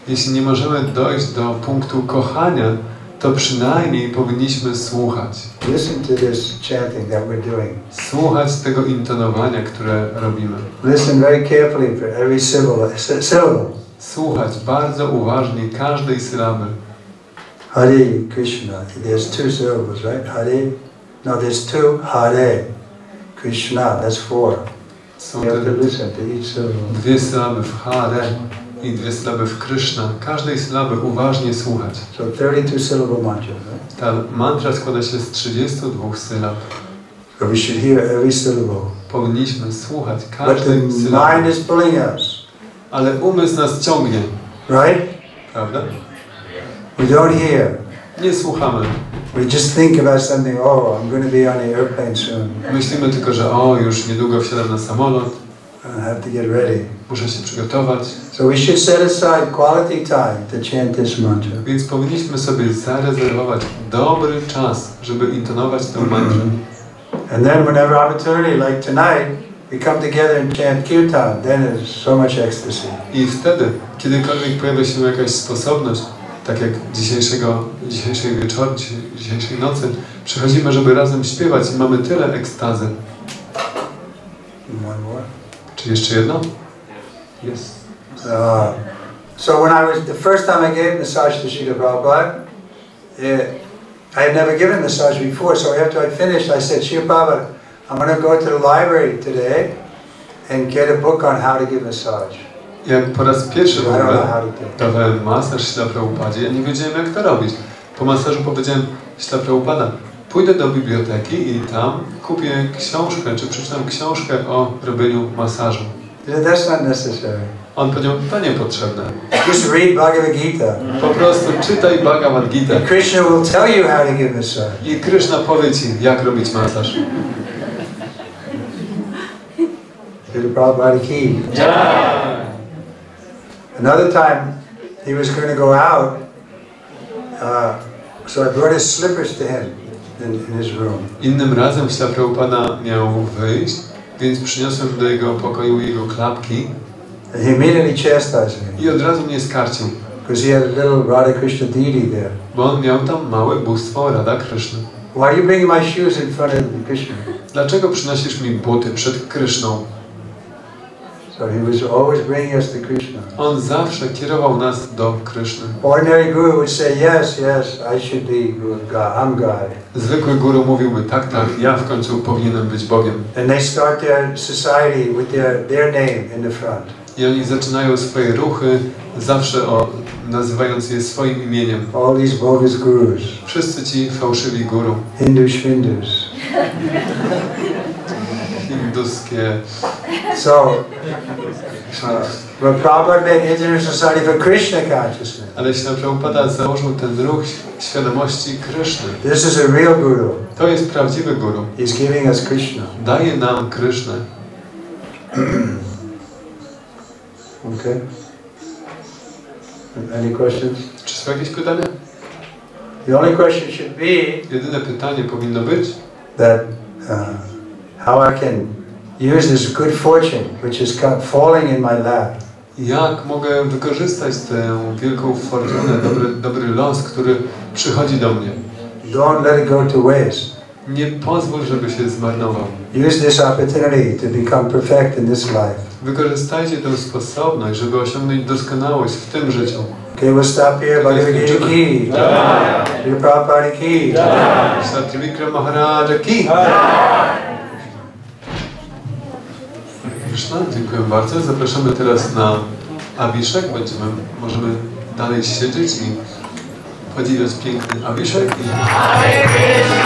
Speaker 2: Jeśli nie możemy dojść do punktu kochania, to przynajmniej powinniśmy słuchać.
Speaker 1: Listen to this chanting that we're doing.
Speaker 2: Słuchać tego intonowania, które robimy.
Speaker 1: Listen very carefully for every syllable.
Speaker 2: Słuchać bardzo uważnie każdej sylaby.
Speaker 1: Hare Krishna. There's two syllables, right? Hare. No, there's two. Hare. Krishna. That's four.
Speaker 2: Są
Speaker 1: You have
Speaker 2: te
Speaker 1: to listen to each syllable.
Speaker 2: dwie sylaby w Hare i dwie sylaby w Kryszna. Każdej sylaby uważnie słuchać.
Speaker 1: So 32 syllable mantra, right?
Speaker 2: Ta mantra składa się z 32 sylab.
Speaker 1: So we should hear every syllable.
Speaker 2: Powinniśmy słuchać
Speaker 1: But
Speaker 2: każdej
Speaker 1: the
Speaker 2: sylaby.
Speaker 1: mind is pulling us,
Speaker 2: Ale umysł nas ciągnie,
Speaker 1: right?
Speaker 2: prawda?
Speaker 1: We don't hear.
Speaker 2: Nie słuchamy.
Speaker 1: We just think about something. Oh, I'm going to be on the airplane soon.
Speaker 2: Myślimy tylko, że już niedługo wsiadam na samolot,
Speaker 1: I have to get ready.
Speaker 2: muszę się przygotować.
Speaker 1: So we should set aside quality time to chant this mantra.
Speaker 2: Więc powinniśmy sobie zarezerwować dobry czas, żeby intonować tę mantrę.
Speaker 1: And then whenever opportunity, like tonight, we come together and chant kirtan, then there's so much ecstasy.
Speaker 2: I wtedy, kiedykolwiek pojawia się jakaś sposobność, tak jak dzisiejszej nocy, przychodzimy, żeby razem śpiewać i mamy tyle ekstazy.
Speaker 1: One more.
Speaker 2: Czy jeszcze jedno? Jest.
Speaker 1: So when the first time I gave massage to Srila Prabhupada, I had never given massage before, so after I finished, I said, Srila Prabhupada, I'm going to go to the library today and get a book on how to give massage.
Speaker 2: Jak po raz pierwszy w
Speaker 1: I don't know
Speaker 2: ogóle
Speaker 1: how to do it.
Speaker 2: dawałem masaż Śla Prabhupadzie, ja nie wiedziałem, jak to robić. Po masażu powiedziałem: Śla Prabhupada, pójdę do biblioteki i tam kupię książkę, czy przeczytam książkę o robieniu masażu.
Speaker 1: That's not necessary.
Speaker 2: On powiedział: to niepotrzebne.
Speaker 1: Just read Bhagavad Gita.
Speaker 2: Po prostu czytaj Bhagavad Gita.
Speaker 1: Krishna will tell you how to give massage.
Speaker 2: I Kryszna powie ci, jak robić masaż.
Speaker 1: Srila Prabhupada ki. Another time, he was going to go out, so I brought his slippers to him in his room.
Speaker 2: Innym razem Śla Prabhupada miał wyjść, więc przyniosłem do jego pokoju jego klapki
Speaker 1: And he immediately chastised me,
Speaker 2: i od razu mnie skarcił,
Speaker 1: because he had a little Radha Krishna deity there.
Speaker 2: bo on miał tam małe bóstwo Radha Kryszny.
Speaker 1: Why are you bringing my shoes in front of Krishna?
Speaker 2: Dlaczego przynosisz mi buty przed Kryszną?
Speaker 1: So he was always bringing us to Krishna.
Speaker 2: On zawsze kierował nas do Kryszny.
Speaker 1: Ordinary guru would say, yes, yes, I should be God, I'm God.
Speaker 2: Zwykły guru mówiłby: tak, tak, ja w końcu powinienem być Bogiem.
Speaker 1: And they start their society with their name in the front.
Speaker 2: I oni zaczynają swoje ruchy zawsze nazywając je swoim imieniem.
Speaker 1: All these bogus gurus.
Speaker 2: Wszyscy ci fałszywi guru.
Speaker 1: Hindus.
Speaker 2: Hinduskie.
Speaker 1: So, but Prabhupada made International Society for Krishna Consciousness.
Speaker 2: Ale Śla Prabhupada założył ten ruch świadomości Kryszny.
Speaker 1: This is a real guru.
Speaker 2: To jest prawdziwy guru.
Speaker 1: He's giving us Krishna.
Speaker 2: Daje nam Krysznę.
Speaker 1: Okay. Any questions?
Speaker 2: Czy są jakieś pytania?
Speaker 1: The only question should be
Speaker 2: Jedyne pytanie powinno być:
Speaker 1: that how I can use this good fortune which is falling in my lap.
Speaker 2: jak mogę wykorzystać tę wielką fortunę, dobry los, który przychodzi do mnie.
Speaker 1: Don't let it go to waste.
Speaker 2: Nie pozwól, żeby się zmarnował.
Speaker 1: Use this opportunity to become perfect in this life.
Speaker 2: Wykorzystajcie tę sposobność, żeby osiągnąć doskonałość w tym życiu.
Speaker 1: Okay, we'll stop here. Bhagavad Gita ki. Srila Prabhupada ki.
Speaker 2: Satyvikram Maharaja ki. Kryszna, dziękuję bardzo. Zapraszamy teraz na Abhiszek. Możemy dalej siedzieć i podziwiać piękny Abhiszek.
Speaker 6: Hare Kryszna,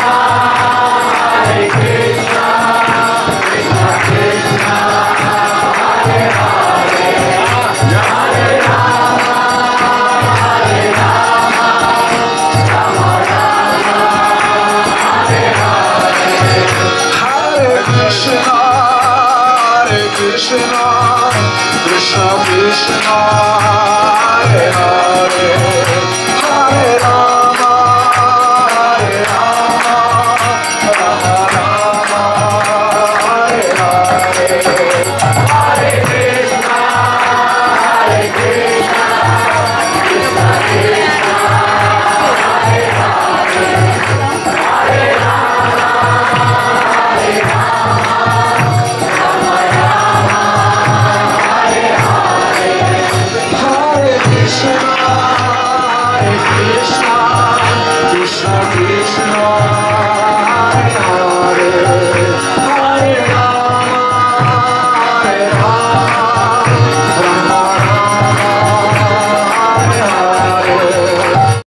Speaker 6: Hare Kryszna, Kryszna Kryszna, Hare Hare, Hare Rama, Hare Rama, Rama Rama, Hare Hare. Hare Kryszna, Hare Kryszna, Krishna Krishna, Hare Hare.